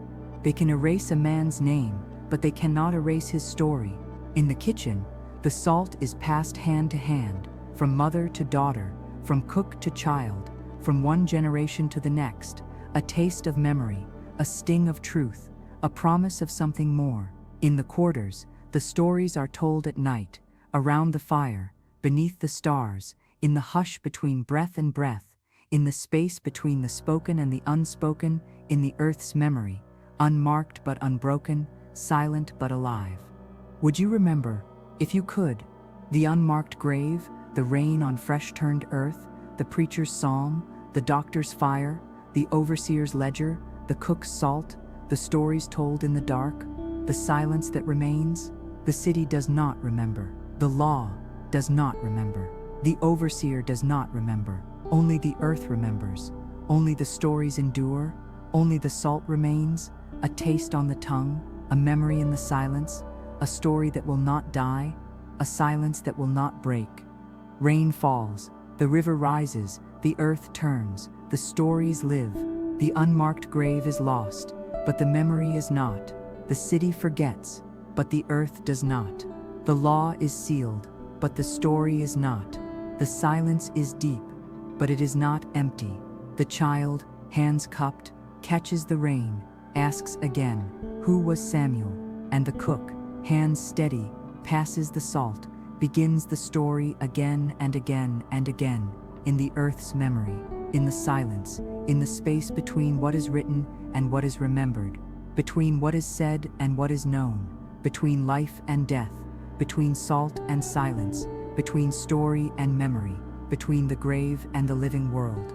they can erase a man's name, but they cannot erase his story. In the kitchen, the salt is passed hand to hand, from mother to daughter, from cook to child, from one generation to the next, a taste of memory, a sting of truth, a promise of something more. In the quarters, the stories are told at night, around the fire, beneath the stars, in the hush between breath and breath, in the space between the spoken and the unspoken, in the earth's memory, unmarked but unbroken, silent but alive. Would you remember, if you could, the unmarked grave, the rain on fresh-turned earth, the preacher's psalm, the doctor's fire, the overseer's ledger, the cook's salt, the stories told in the dark, the silence that remains? The city does not remember. The law does not remember. The overseer does not remember. Only the earth remembers. Only the stories endure. Only the salt remains, a taste on the tongue, a memory in the silence, a story that will not die, a silence that will not break. Rain falls, the river rises, the earth turns, the stories live, the unmarked grave is lost, but the memory is not. The city forgets, but the earth does not. The law is sealed, but the story is not. The silence is deep, but it is not empty. The child, hands cupped, catches the rain, asks again, "Who was Samuel?" And the cook, hands steady, passes the salt, begins the story again and again and again, in the earth's memory, in the silence, in the space between what is written and what is remembered, between what is said and what is known, between life and death, between salt and silence, between story and memory, between the grave and the living world.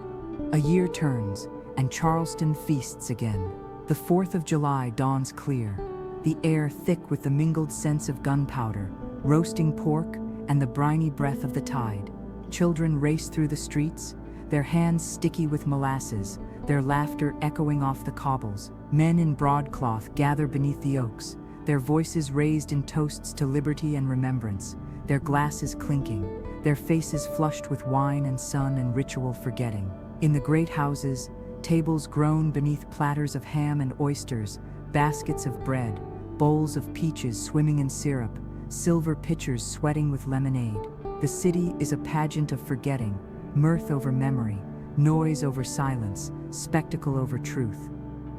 A year turns, and Charleston feasts again. The 4th of July dawns clear, the air thick with the mingled scents of gunpowder, roasting pork, and the briny breath of the tide. Children race through the streets, their hands sticky with molasses, their laughter echoing off the cobbles. Men in broadcloth gather beneath the oaks, their voices raised in toasts to liberty and remembrance, their glasses clinking, their faces flushed with wine and sun and ritual forgetting. In the great houses, tables groan beneath platters of ham and oysters, baskets of bread, bowls of peaches swimming in syrup, silver pitchers sweating with lemonade. The city is a pageant of forgetting, mirth over memory, noise over silence, spectacle over truth.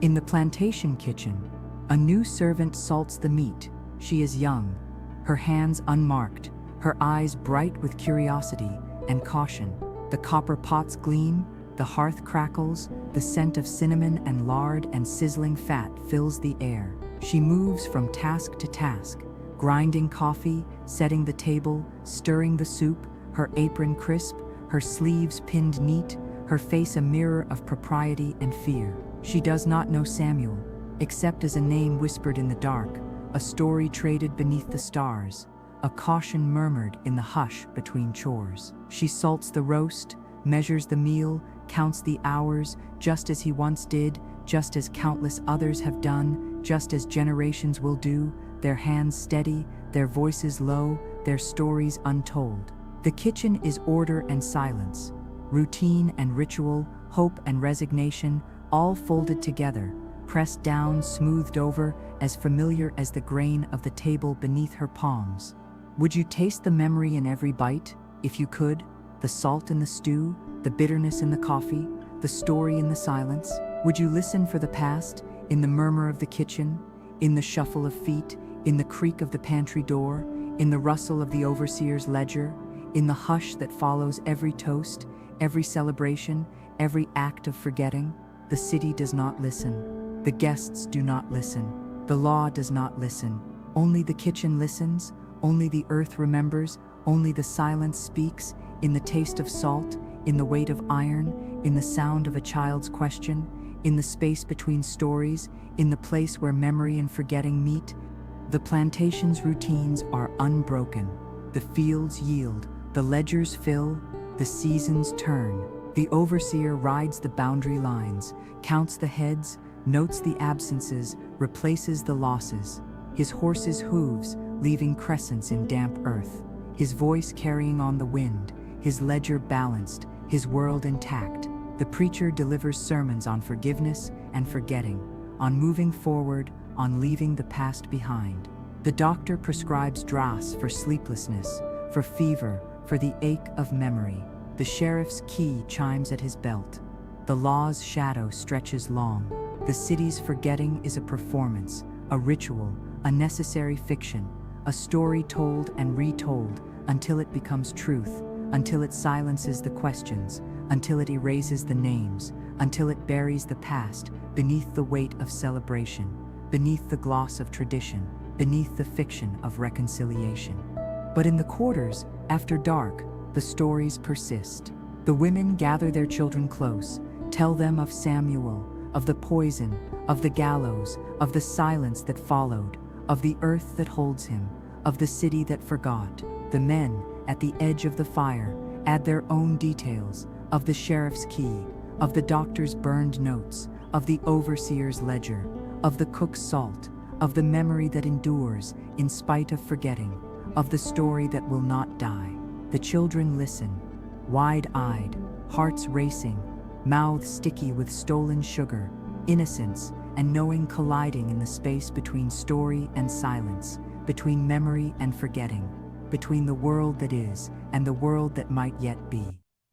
In the plantation kitchen, a new servant salts the meat. She is young, her hands unmarked, her eyes bright with curiosity and caution. The copper pots gleam, the hearth crackles, the scent of cinnamon and lard and sizzling fat fills the air. She moves from task to task, grinding coffee, setting the table, stirring the soup, her apron crisp, her sleeves pinned neat, her face a mirror of propriety and fear. She does not know Samuel, except as a name whispered in the dark, a story traded beneath the stars, a caution murmured in the hush between chores. She salts the roast, measures the meal, counts the hours, just as he once did, just as countless others have done, just as generations will do, their hands steady, their voices low, their stories untold. The kitchen is order and silence, routine and ritual, hope and resignation, all folded together, pressed down, smoothed over, as familiar as the grain of the table beneath her palms. Would you taste the memory in every bite, if you could? The salt in the stew, the bitterness in the coffee, the story in the silence? Would you listen for the past, in the murmur of the kitchen, in the shuffle of feet, in the creak of the pantry door, in the rustle of the overseer's ledger, in the hush that follows every toast, every celebration, every act of forgetting? The city does not listen. The guests do not listen. The law does not listen. Only the kitchen listens, only the earth remembers, only the silence speaks, in the taste of salt, in the weight of iron, in the sound of a child's question, in the space between stories, in the place where memory and forgetting meet. The plantation's routines are unbroken. The fields yield, the ledgers fill, the seasons turn. The overseer rides the boundary lines, counts the heads, notes the absences, replaces the losses. His horse's hooves leaving crescents in damp earth, his voice carrying on the wind, his ledger balanced, his world intact. The preacher delivers sermons on forgiveness and forgetting, on moving forward, on leaving the past behind. The doctor prescribes dross for sleeplessness, for fever, for the ache of memory. The sheriff's key chimes at his belt. The law's shadow stretches long. The city's forgetting is a performance, a ritual, a necessary fiction, a story told and retold until it becomes truth, until it silences the questions, until it erases the names, until it buries the past beneath the weight of celebration, beneath the gloss of tradition, beneath the fiction of reconciliation. But in the quarters, after dark, the stories persist. The women gather their children close, tell them of Samuel, of the poison, of the gallows, of the silence that followed, of the earth that holds him, of the city that forgot. The men, at the edge of the fire, add their own details, of the sheriff's key, of the doctor's burned notes, of the overseer's ledger, of the cook's salt, of the memory that endures in spite of forgetting, of the story that will not die. The children listen, wide-eyed, hearts racing, mouths sticky with stolen sugar, innocence and knowing colliding in the space between story and silence, between memory and forgetting, between the world that is and the world that might yet be.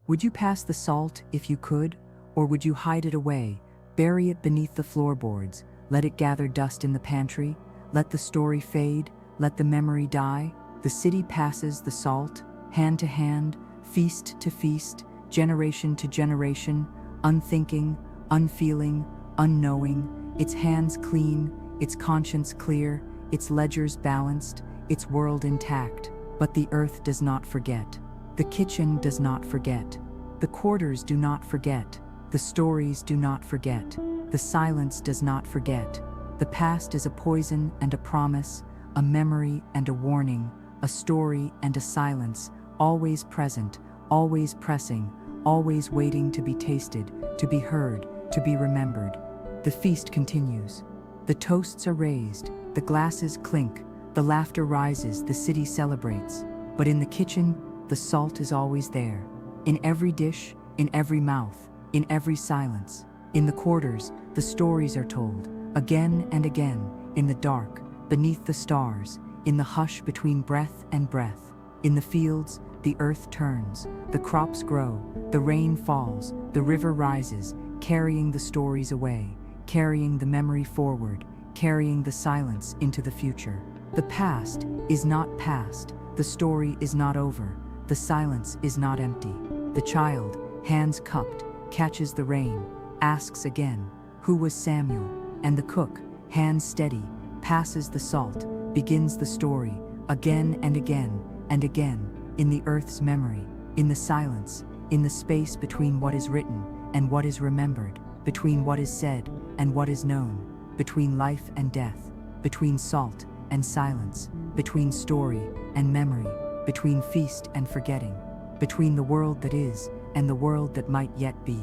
Would you pass the salt if you could, or would you hide it away, bury it beneath the floorboards, let it gather dust in the pantry, let the story fade, let the memory die? The city passes the salt, hand to hand, feast to feast, generation to generation, unthinking, unfeeling, unknowing, its hands clean, its conscience clear, its ledgers balanced, its world intact. But the earth does not forget. The kitchen does not forget. The quarters do not forget. The stories do not forget. The silence does not forget. The past is a poison and a promise, a memory and a warning, a story and a silence, always present, always pressing, always waiting to be tasted, to be heard, to be remembered. The feast continues. The toasts are raised, the glasses clink, the laughter rises, the city celebrates. But in the kitchen, the salt is always there. In every dish, in every mouth, in every silence. In the quarters, the stories are told, again and again, in the dark, beneath the stars, in the hush between breath and breath. In the fields, the earth turns, the crops grow, the rain falls, the river rises, carrying the stories away, carrying the memory forward, carrying the silence into the future. The past is not past, the story is not over, the silence is not empty. The child, hands cupped, catches the rain, asks again, who was Samuel? And the cook, hands steady, passes the salt, begins the story, again and again and again, in the earth's memory, in the silence, in the space between what is written and what is remembered, between what is said and what is known, between life and death, between salt and silence, between story and memory, between feast and forgetting, between the world that is and the world that might yet be.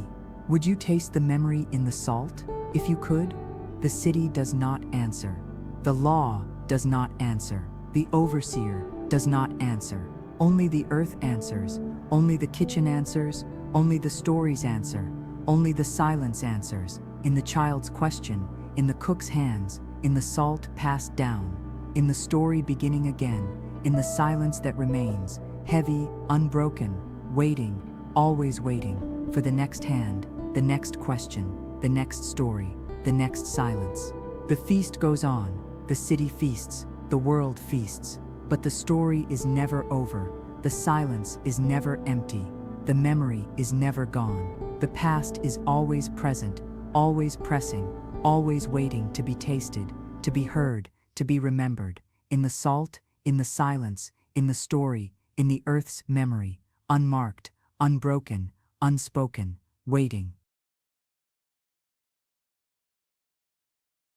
Would you taste the memory in the salt, if you could? The city does not answer. The law does not answer. The overseer does not answer. Only the earth answers. Only the kitchen answers. Only the stories answer. Only the silence answers. In the child's question, in the cook's hands, in the salt passed down, in the story beginning again, in the silence that remains, heavy, unbroken, waiting, always waiting, for the next hand, the next question, the next story, the next silence. The feast goes on, the city feasts, the world feasts, but the story is never over, the silence is never empty, the memory is never gone. The past is always present, always pressing, always waiting to be tasted, to be heard, to be remembered, in the salt, in the silence, in the story, in the earth's memory, unmarked, unbroken, unspoken, waiting.